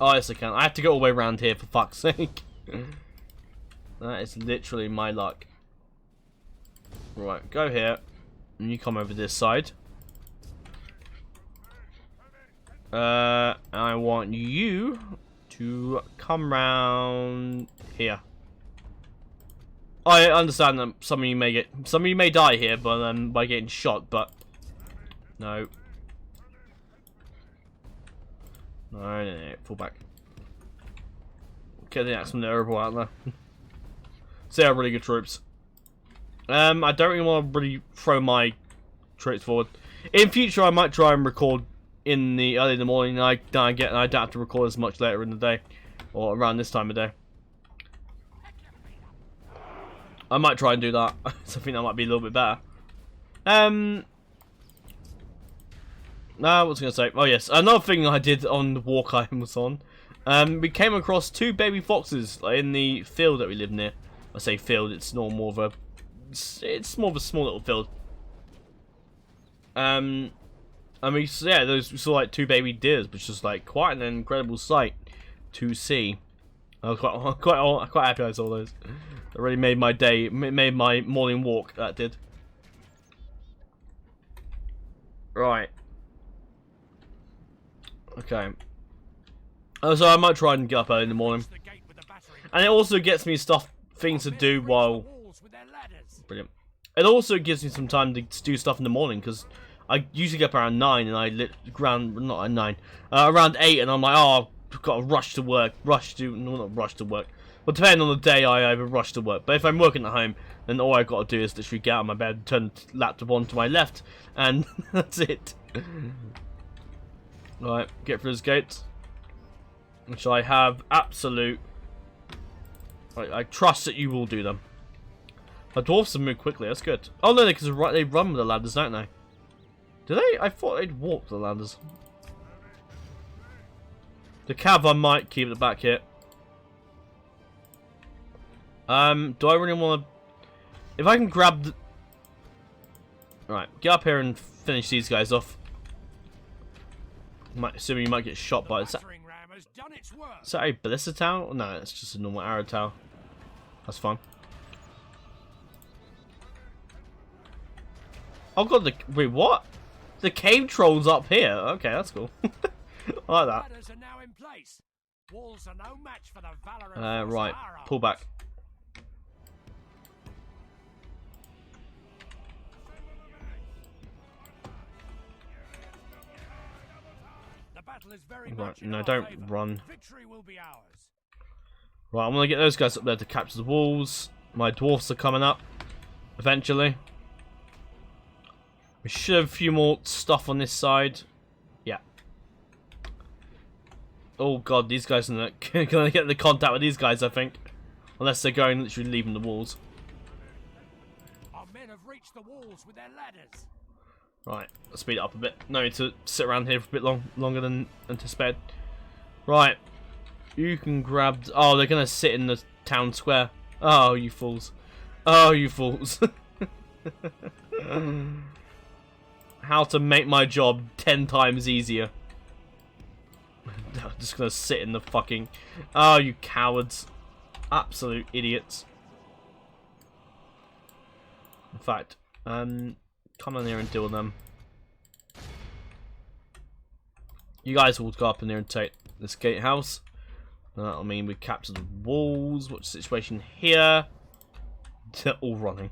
Oh yes, I can. I have to go all the way around here for fuck's sake. That is literally my luck. Right, go here, and you come over this side. I want you to come round here. I understand that some of you may die here, but by getting shot. But no, no, fall back. Get the axe from the herbal out there. So they are really good troops. I don't really want to really throw my troops forward. In future, I might try and record in the early in the morning. I don't have to record as much later in the day, or around this time of day. I might try and do that. So I think that might be a little bit better. No, what was I going to say? Oh yes, another thing I did on the walk I was on. We came across 2 baby foxes in the field that we live near. I say field, it's more of a small little field. And we saw like 2 baby deers, which was like quite an incredible sight to see. I was quite happy I saw those. It really made my day, made my morning walk. That did. Right. Okay. So I might try and get up early in the morning, and it also gets me things to do while. Brilliant. It also gives me some time to do stuff in the morning because I usually get up around 9, and I lit ground not at 9, around 8, and I'm like, oh, I've got to rush to work, no, not rush to work. Well, depending on the day, I either rush to work. But if I'm working at home, then all I've got to do is literally get out of my bed, turn the laptop on to my left, and that's it. Right, get through those gates, which I have absolute. I trust that you will do them. My dwarfs have moved quickly. That's good. Oh no, because they run with the ladders, don't they? Do they? I thought they'd walk the ladders. The cav I might keep at the back here. Do I really want to? If I can grab the. Right, get up here and finish these guys off. Assuming you might get shot by. Is that a ballista tower? No, it's just a normal arrow tower. That's fine. Oh god, wait, what? The cave troll's up here. Okay, that's cool. I like that. Right, pull back. Right, no, don't run. Right, I'm gonna get those guys up there to capture the walls. My dwarfs are coming up eventually. We should have a few more stuff on this side. Yeah. Oh god, these guys are not gonna get the contact with these guys, I think. Unless they're going literally leaving the walls. Our men have reached the walls with their ladders. Right, let's speed it up a bit. No need to sit around here for a bit longer than anticipated. Right. You can grab... Oh, they're gonna sit in the town square. Oh, you fools. Oh, you fools. How to make my job 10 times easier. I'm just gonna sit in the fucking... Oh, you cowards. Absolute idiots. In fact, come on here and deal with them. You guys will go up in there and take this gatehouse. That'll mean we capture the walls. What's the situation here? They're all running.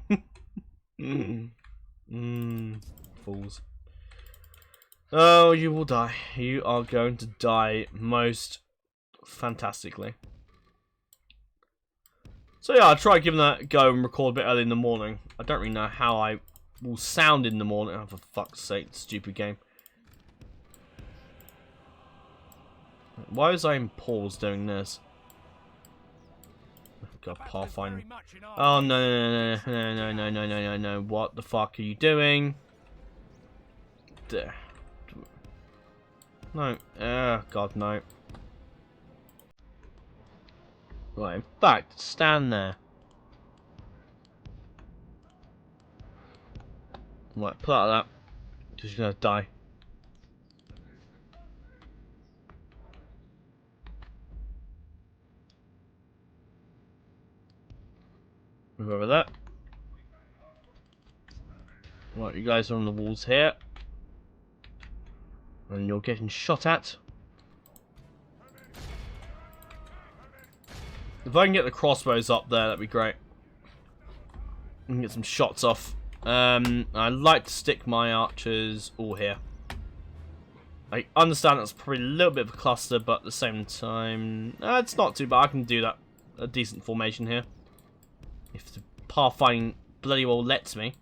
Fools. Oh, you will die. You are going to die most fantastically. So yeah, I'll try giving that a go and record a bit early in the morning. I don't really know how I will sound in the morning. Oh, for fuck's sake, stupid game. Why was I in pause doing this? God, pathfinding. Oh no. What the fuck are you doing? There. No. God, no. Right, in fact, stand there. Right, pull out of that. Because you're gonna die. Move over that. Right, you guys are on the walls here. And you're getting shot at. If I can get the crossbows up there, that'd be great. We can get some shots off. I like to stick my archers all here. I understand that's probably a little bit of a cluster, but at the same time, it's not too bad. I can do that. A decent formation here. If the pathfinding bloody well lets me.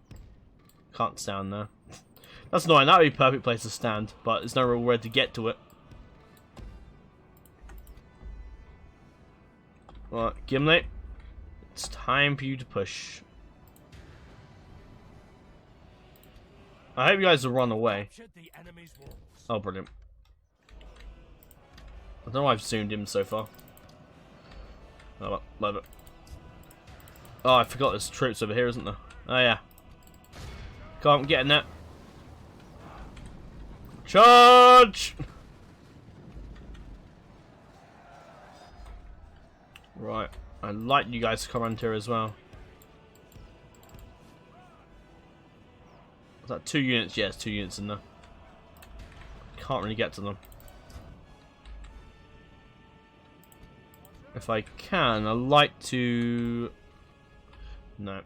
Can't stand there. That's annoying. That would be a perfect place to stand, but there's no real way to get to it. Right, Gimli. It's time for you to push. I hope you guys will run away. Oh, brilliant. I don't know why I've zoomed in so far. Oh, well, love it. Oh, I forgot there's troops over here, isn't there? Oh, yeah. Can't get in that. Charge! Right. I'd like you guys to come around here as well. Is that 2 units? Yes, 2 units in there. Can't really get to them. If I can, I'd like to... No.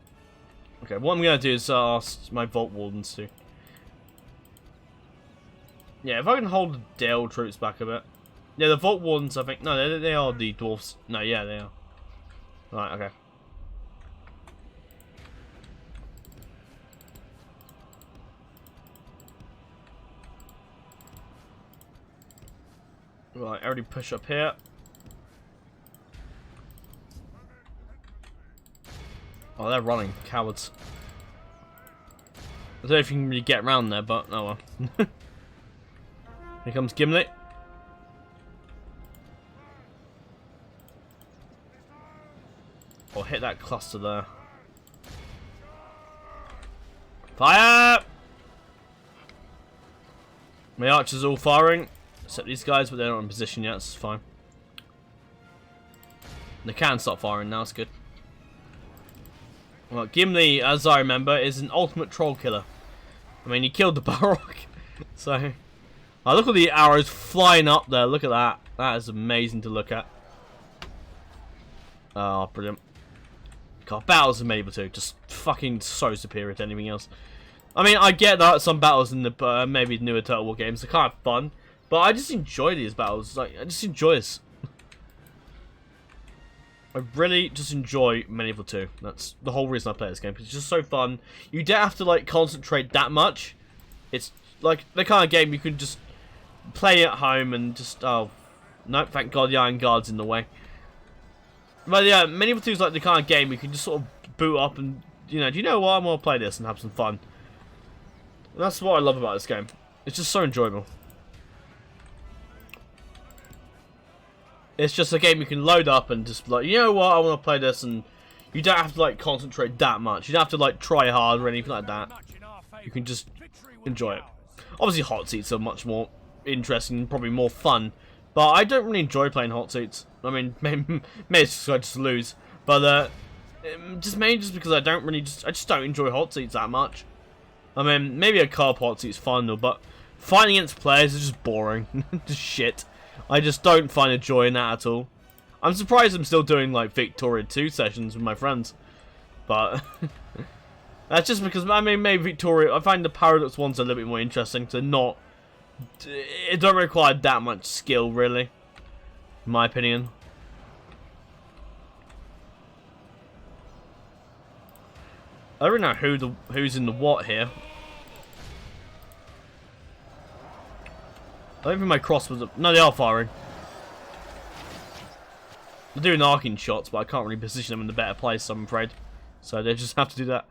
Okay, what I'm going to do is ask my Vault Wardens to Yeah, if I can hold the Dale troops back a bit. Yeah, the Vault Wardens, I think. No, they are the dwarfs. No, yeah, they are. Right, okay. Right, I already push up here. Oh, they're running. Cowards. I don't know if you can really get around there, but oh well. Here comes Gimli. Or hit that cluster there. Fire! My archers are all firing. Except these guys, but they're not in position yet, so it's fine. They can stop firing now, it's good. Well, Gimli, as I remember, is an ultimate troll killer. I mean, he killed the Balrog. So, oh, look at the arrows flying up there. Look at that. That is amazing to look at. Oh, brilliant. God, battles of Medieval 2, just fucking so superior to anything else. I mean, I get that some battles in the maybe newer Total War games are kind of fun, but I just enjoy these battles. Like, I just enjoy this. I really just enjoy Medieval 2. That's the whole reason I play this game. It's just so fun. You don't have to like concentrate that much. It's like the kind of game you can just play at home and just no, thank God the Iron Guard's in the way. But yeah, Medieval 2 is like the kind of game you can just sort of boot up and, you know, do you know what, I'm gonna play this and have some fun. And that's what I love about this game. It's just so enjoyable. It's just a game you can load up and just like, you know what, I want to play this, and you don't have to like concentrate that much. You don't have to like try hard or anything like that. You can just enjoy it. Obviously hot seats are much more interesting and probably more fun, but I don't really enjoy playing hot seats. I mean, maybe it's because I just lose, but just mainly just because I just don't enjoy hot seats that much. I mean, maybe a car hot seat's fun though, but fighting against players is just boring. Just shit. I just don't find a joy in that at all. I'm surprised I'm still doing like Victoria 2 sessions with my friends, but that's just because, I mean, maybe Victoria, I find the Paradox ones a little bit more interesting. They're not, it don't require that much skill really, in my opinion. I don't know who's in the what here. I don't think my cross was... No, they are firing. They're doing arcing shots, but I can't really position them in the better place, I'm afraid. So they just have to do that.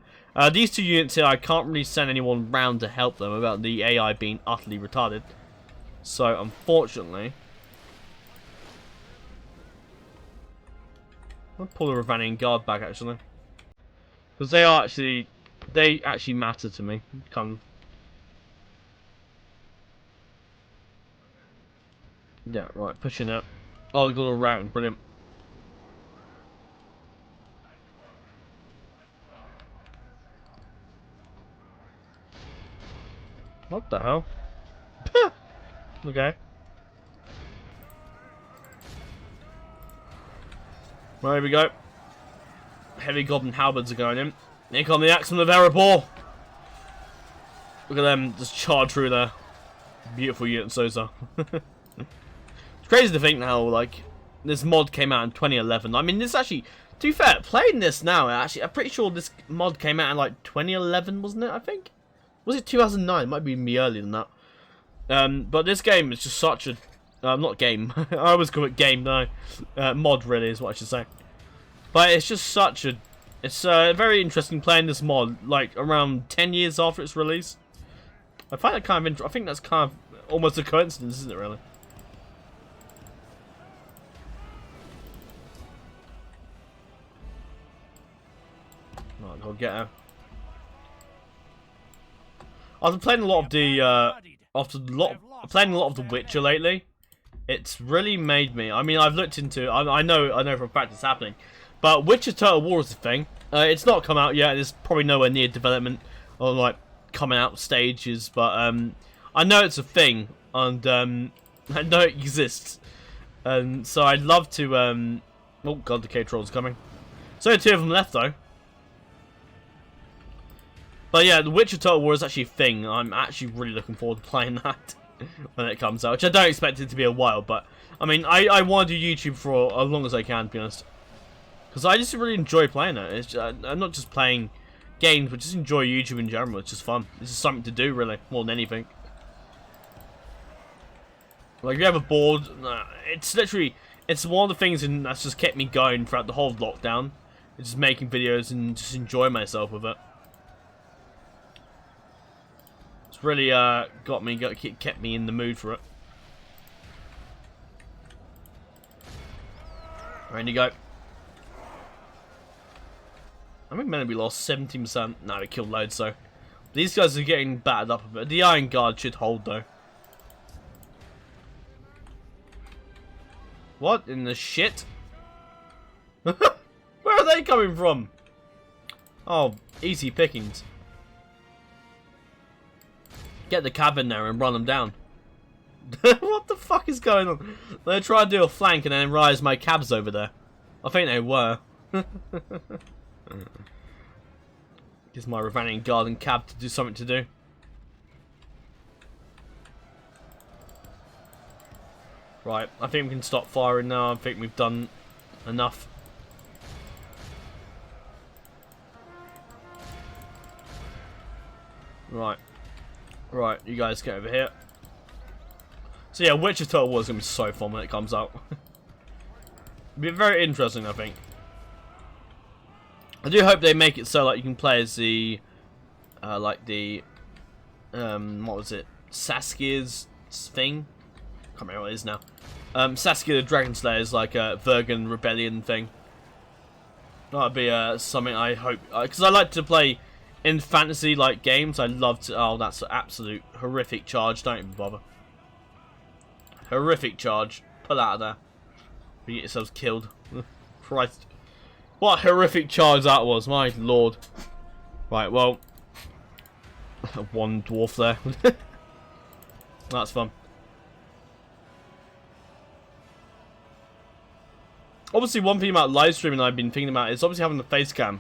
These two units here, I can't really send anyone round to help them about the AI being utterly retarded. So, unfortunately... I'll pull the Ravanian Guard back, actually. Because they actually matter to me. Kind of. Yeah, right, pushing it. Oh, they got around, brilliant. What the hell? Okay. Right, here we go. Heavy Goblin Halberds are going in. Here come the Axemen of Erebor. Look at them just charge through there. Beautiful units, those are. It's crazy to think now, like, this mod came out in 2011. I mean, this actually, to be fair, playing this now, actually, I'm pretty sure this mod came out in, like, 2011, wasn't it, I think? Was it 2009? It might be me earlier than that. But this game is just such a... not game. I always call it game, no. Mod, really, is what I should say. But it's just such a... It's very interesting playing this mod, like, around 10 years after its release. I find that kind of... I think that's kind of almost a coincidence, isn't it, really? Right, I'll get her. I've been playing a lot of the... playing a lot of The Witcher lately. It's really made me... I mean, I've looked into... I know for a fact it's happening. But Witcher Total War is a thing. It's not come out yet. It's probably nowhere near development or like coming out stages. But I know it's a thing, and I know it exists. So I'd love to. Oh god, the K Troll's coming. So two of them left though. But yeah, the Witcher Total War is actually a thing. I'm actually really looking forward to playing that. when it comes out, which I don't expect it to be a while, but I mean, I want to do YouTube for as long as I can, to be honest, because I just really enjoy playing it. It's just, I'm not just playing games, but just enjoy YouTube in general. It's just fun. It's just something to do, really, more than anything. Like, if you ever bored, it's literally, it's one of the things that's just kept me going throughout the whole lockdown. It's just making videos and just enjoying myself with it. It's really kept me in the mood for it. Ready to go. I think maybe we lost 17%. No, we killed loads, so these guys are getting battered up a bit. The Iron Guard should hold, though. What in the shit? Where are they coming from? Oh, easy pickings. Get the cab in there and run them down. What the fuck is going on? They try to do a flank and then realize my cab's over there. I think they were. Gives my Ravanian Guard and cab to do something to do. Right, I think we can stop firing now. I think we've done enough. Right. Right, you guys get over here. So yeah, Wichita War is going to be so fun when it comes out. Be very interesting, I think. I do hope they make it so like you can play as the, like the, what was it? Saskia's thing? Can't remember what it is now. Saskia the Dragon Slayer is like a Vergan Rebellion thing. That'd be something I hope, because I like to play in fantasy like games. I love to. Oh, that's an absolute horrific charge. Don't even bother. Horrific charge. Pull out of there. You get yourselves killed. Christ. What a horrific charge that was, my lord. Right, well. One dwarf there. That's fun. Obviously, one thing about live streaming I've been thinking about is obviously having the face cam.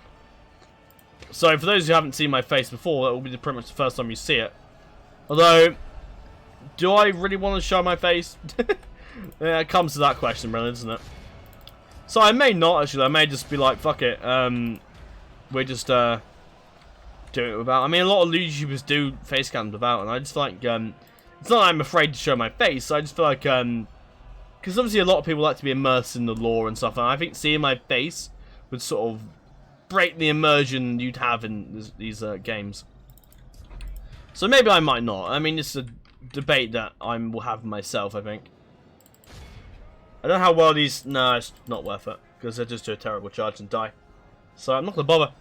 So, for those who haven't seen my face before, that will be pretty much the first time you see it. Although, do I really want to show my face? Yeah, it comes to that question, really, doesn't it? So, I may not, actually. I may just be like, fuck it. We're just, doing it without. I mean, a lot of YouTubers do face cams without, and I just feel like, it's not that I'm afraid to show my face. I just feel like, because obviously a lot of people like to be immersed in the lore and stuff, and I think seeing my face would sort of break the immersion you'd have in these games. So maybe I might not. I mean, it's a debate that I will have myself, I think. I don't know how well these... No, it's not worth it, because they're just do a terrible charge and die. So I'm not going to bother.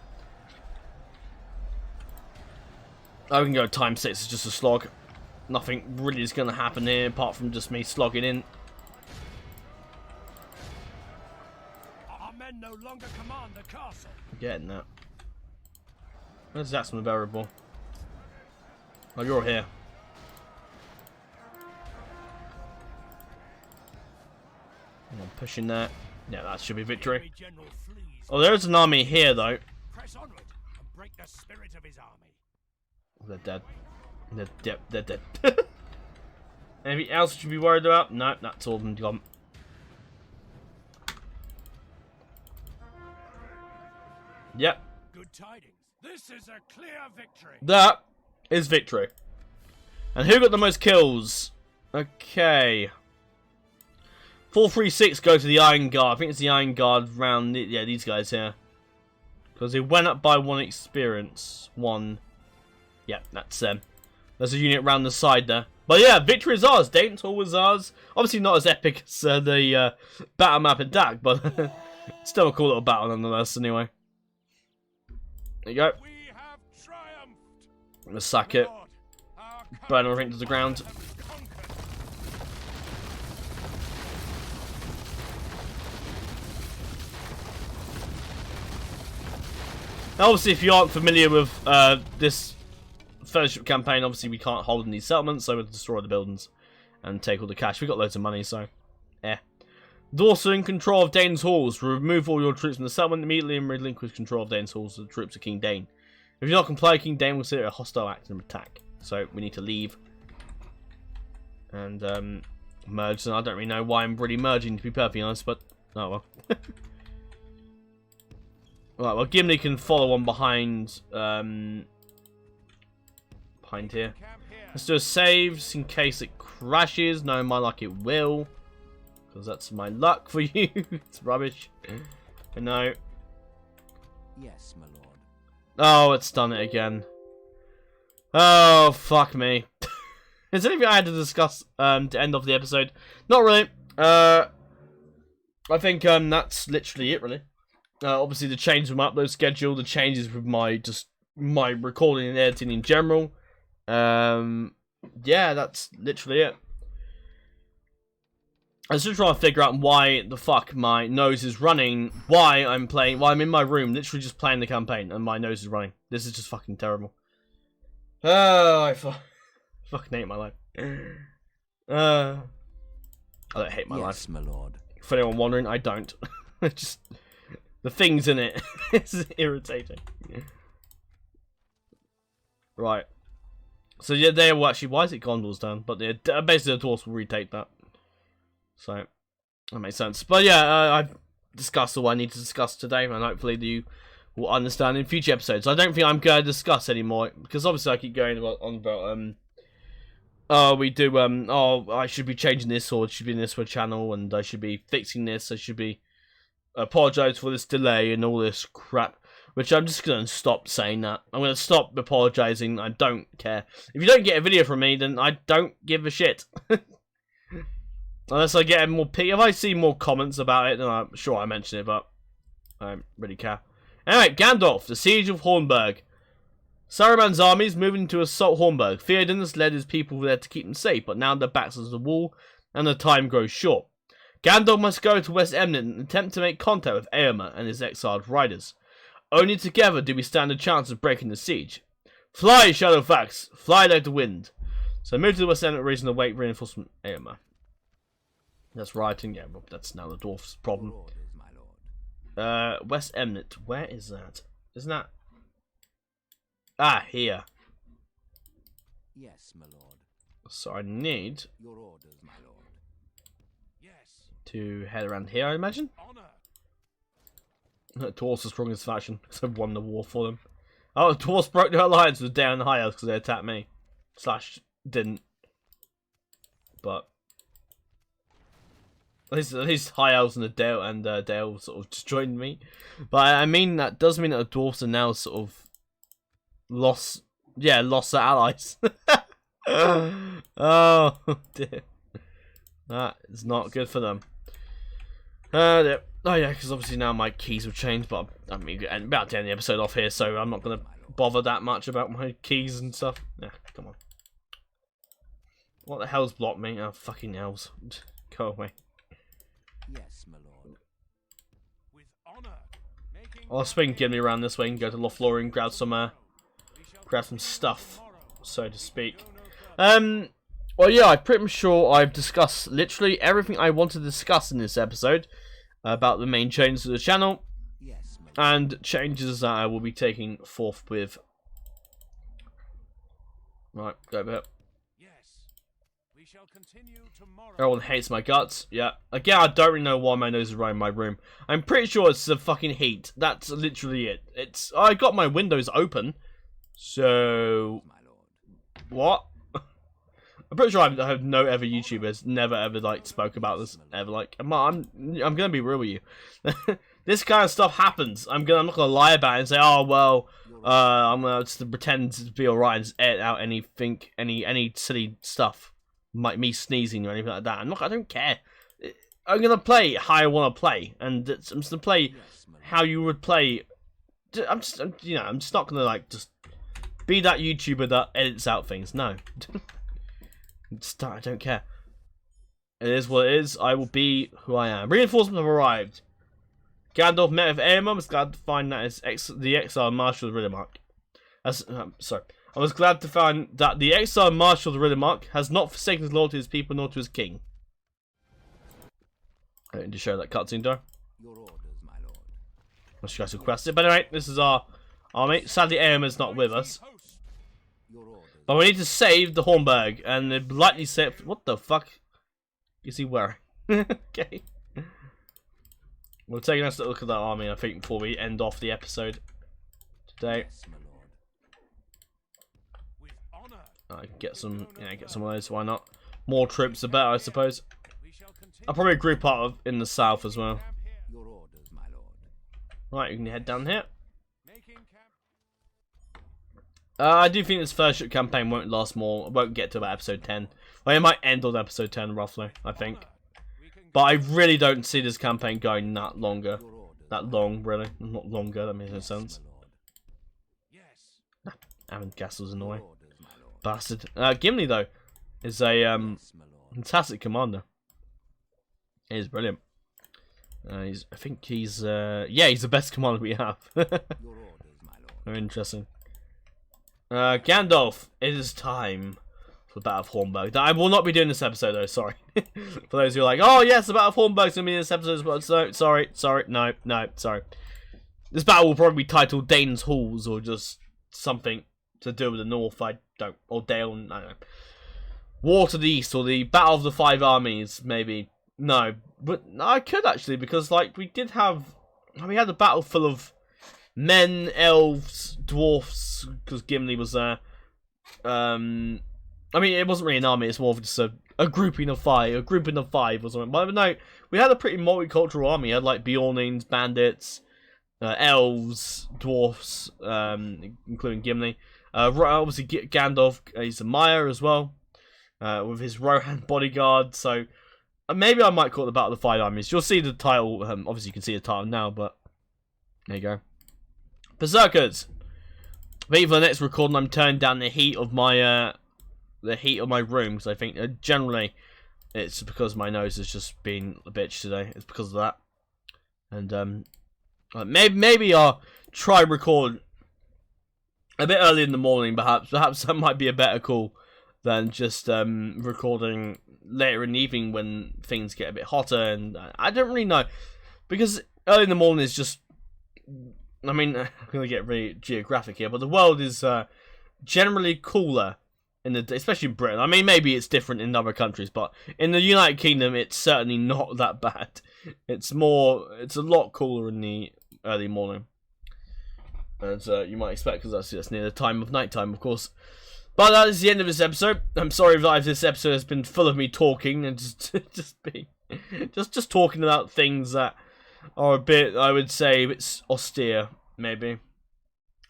I can go time 6, it's just a slog. Nothing really is going to happen here, apart from just me slogging in. Men no longer command the castle. Getting that. Where's that some variable? Oh, you're here. I'm pushing that. Yeah, that should be victory. Oh, there's an army here, though. Press onward and break the spirit of his army. They're dead. They're dead. Anything else you should be worried about? No, that's all of them gone. Yep. Good tidings. This is a clear victory. That is victory. And who got the most kills? Okay. 436 go to the Iron Guard. I think it's the Iron Guard round. Yeah, these guys here. Because they went up by 1 experience. 1. Yeah, that's them. There's a unit round the side there. But yeah, victory is ours. Dayton's Hall was ours. Obviously not as epic as the battle map in Dak, but still a cool little battle nonetheless anyway. There you go. We have triumphed. I'm gonna sack it. Lord, our Burn everything to the ground. country has conquered. Now, obviously, if you aren't familiar with this Fellowship campaign, obviously we can't hold in these settlements, so we'll destroy the buildings and take all the cash. We've got loads of money, so Dawson, control of Dane's halls. Remove all your troops from the settlement immediately and relinquish control of Dane's halls to the troops of King Dane. If you do not comply, King Dane will consider a hostile act and attack. So we need to leave. and merged, and I don't really know why I'm really merging, to be perfectly honest, but oh well. Right, well, Gimli can follow on behind here. Let's do a save just in case it crashes. No, my luck, it will, because that's my luck for you. It's rubbish. I know. Yes, my lord. Oh, it's done it again. Oh, fuck me. Is there anything I had to discuss to end off the episode? Not really. I think that's literally it, really. Obviously, the changes with my upload schedule, the changes with my recording and editing in general. Yeah, that's literally it. I was just trying to figure out why the fuck my nose is running, why I'm in my room, literally just playing the campaign, and my nose is running. This is just fucking terrible. Oh, I fucking hate my life. I don't hate my life. Yes, my lord. For anyone wondering, I don't. Just the things in it. It's irritating. Right. So yeah, they will actually. Why is it Gondor's turn? But basically the dwarves will retake that. So that makes sense. But yeah, I've discussed all I need to discuss today, and hopefully you will understand in future episodes. I don't think I'm going to discuss anymore because obviously I keep going on about oh, we do oh, I should be changing this, or it should be in this for a channel, and I should be fixing this. I should be apologize for this delay and all this crap. Which I'm just going to stop saying that. I'm going to stop apologizing. I don't care. If you don't get a video from me, then I don't give a shit. Unless I get more if I see more comments about it, then I'm sure I mention it, but I don't really care. Anyway, Gandalf, the siege of Hornburg. Saruman's armies moving to assault Hornburg. Theoden has led his people there to keep them safe, but now their backs to the wall, and the time grows short. Gandalf must go to West Emnet and attempt to make contact with Éomer and his exiled riders. Only together do we stand a chance of breaking the siege. Fly, Shadowfax! Fly like the wind! So move to the West Emnet region to await reinforcement Éomer. That's writing, yeah, well, that's now the dwarf's problem. Your orders, my lord. West Emnet, where is that? Isn't that... Ah, here. Yes, my lord. So I need Your orders, my lord. Yes. to head around here, I imagine? Honor. Dwarves are strong as fashion, because I've won the war for them. Oh, the dwarves broke their alliance with Dale and High Elves because they attacked me. Slash, didn't. But... At least High Elves and the Dale sort of just joined me. But I mean, that does mean that the dwarves are now sort of... lost their allies. Oh, dear. That is not good for them. Oh yeah, because obviously now my keys have changed, but I mean, I'm about to end the episode off here, so I'm not going to bother that much about my keys and stuff. Yeah, come on. What the hell's blocked me? Oh, fucking elves. Go away. Yes, my lord. With honor. I'll swing Gimli around this way and go to Lothlorien, grab some stuff, so to speak. Well, yeah, I'm pretty sure I've discussed literally everything I wanted to discuss in this episode about the main changes to the channel Yes, my lord. and changes that I will be taking forth with. Right, go over here. Yes. We shall continue tomorrow. Everyone hates my guts. Yeah. Again, I don't really know why my nose is running my room. I'm pretty sure it's the fucking heat. That's literally it. I got my windows open. So... My lord. What? I'm pretty sure I have no other YouTubers never ever like spoke about this ever. Like, I'm gonna be real with you. This kind of stuff happens. I'm not gonna lie about it and say, oh well, I'm gonna just pretend to be alright and just edit out any silly stuff, like me sneezing or anything like that. I don't care. I'm gonna play how I want to play, and I'm just gonna play how you would play. I'm just not gonna like just be that YouTuber that edits out things. No. I don't care. It is what it is. I will be who I am. Reinforcements have arrived. Gandalf met with Éomer. Was glad to find that the exiled Marshal of Riddermark. I was glad to find that the exiled Marshal of Riddermark has not forsaken his loyalty to his people nor to his king. I didn't show that cutscene, though. Your orders, my lord. Unless you guys request it. But anyway, this is our army. Sadly, Éomer's not with us. Host. Your orders, But we need to save the Hornburg, and the lightly set. What the fuck is he wearing? Okay. We'll take a nice look at that army, I think, before we end off the episode today. Yes, my lord. With honor, I get some, get some of those. Why not? More troops, the better, I suppose. we shall continue. I'll probably group up in the south as well. Camp here. Your orders, my lord. Right, you can head down here. Making camp. I do think this first campaign won't last more. It won't get to about episode 10. Well, it might end on episode 10, roughly, I think. We can But I really don't see this campaign going that longer. Your orders. That long, really. Not longer, that makes no sense. My lord. Yes. Aaron Castle's Your annoying. orders, my lord. Bastard. Gimli, though, is a Yes, my lord. fantastic commander. He is brilliant. I think he's, yeah, he's the best commander we have. Your orders, my lord. Very interesting. Gandalf, it is time for the Battle of Hornburg. I will not be doing this episode, though, sorry. For those who are like, oh, yes, the Battle of Hornburg's going to be in this episode as well. So, sorry, no, sorry. This battle will probably be titled Dane's Halls, or just something to do with the North, or Dale, I don't know. War to the East, or the Battle of the Five Armies, maybe. No, but I could actually, because, like, we had a battle full of men, elves, dwarfs, because Gimli was there. I mean, it wasn't really an army, it's more of just a grouping of five, or something. But no, we had a pretty multicultural army. We had, like, Bjornings, bandits, elves, dwarfs, including Gimli. Obviously, Gandalf, he's a Maya as well, with his Rohan bodyguard, so maybe I might call it the Battle of the Five Armies. You'll see the title, obviously you can see the title now, but there you go. Berserkers! I think for the next recording I'm turning down the heat of my room, because I think generally it's because my nose has just been a bitch today. It's because of that. And maybe I'll try record a bit early in the morning, perhaps that might be a better call than just recording later in the evening when things get a bit hotter, and I don't really know, because early in the morning is just, I mean, I'm going to get really geographic here, but the world is generally cooler, especially in Britain. I mean, maybe it's different in other countries, but in the United Kingdom, it's certainly not that bad. It's a lot cooler in the early morning, as you might expect, because that's near the time of nighttime, of course. But that is the end of this episode. I'm sorry if this episode has been full of me talking and just talking about things that are a bit, I would say, a bit austere, maybe.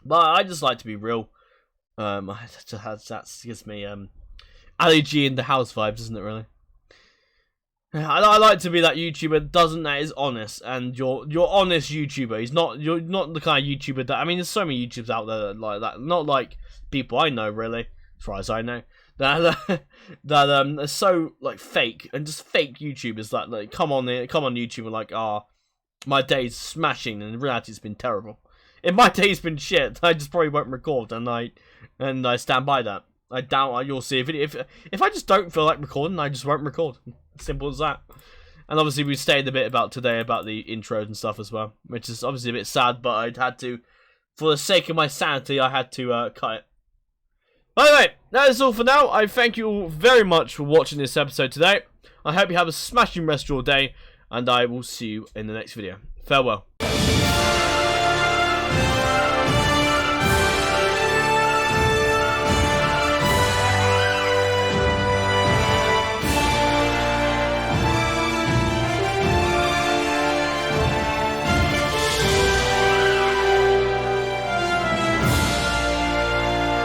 But I just like to be real. That gives me Ali G in the house vibes, doesn't it? Really. I like to be that YouTuber that is honest, and you're honest YouTuber. You're not the kind of YouTuber that, I mean, there's so many YouTubers out there that like that. Not like people I know, really, as far as I know, that are so like fake, and just fake YouTubers that like come on YouTube and like, my day's smashing, and in reality it's been terrible. If my day's been shit, I just probably won't record, and I stand by that. I doubt you'll see if I just don't feel like recording, I just won't record. Simple as that. And obviously we stayed a bit about today about the intros and stuff as well, which is obviously a bit sad, but I'd had to, for the sake of my sanity, I had to cut it. By the way, that is all for now. I thank you all very much for watching this episode today. I hope you have a smashing rest of your day, and I will see you in the next video. Farewell.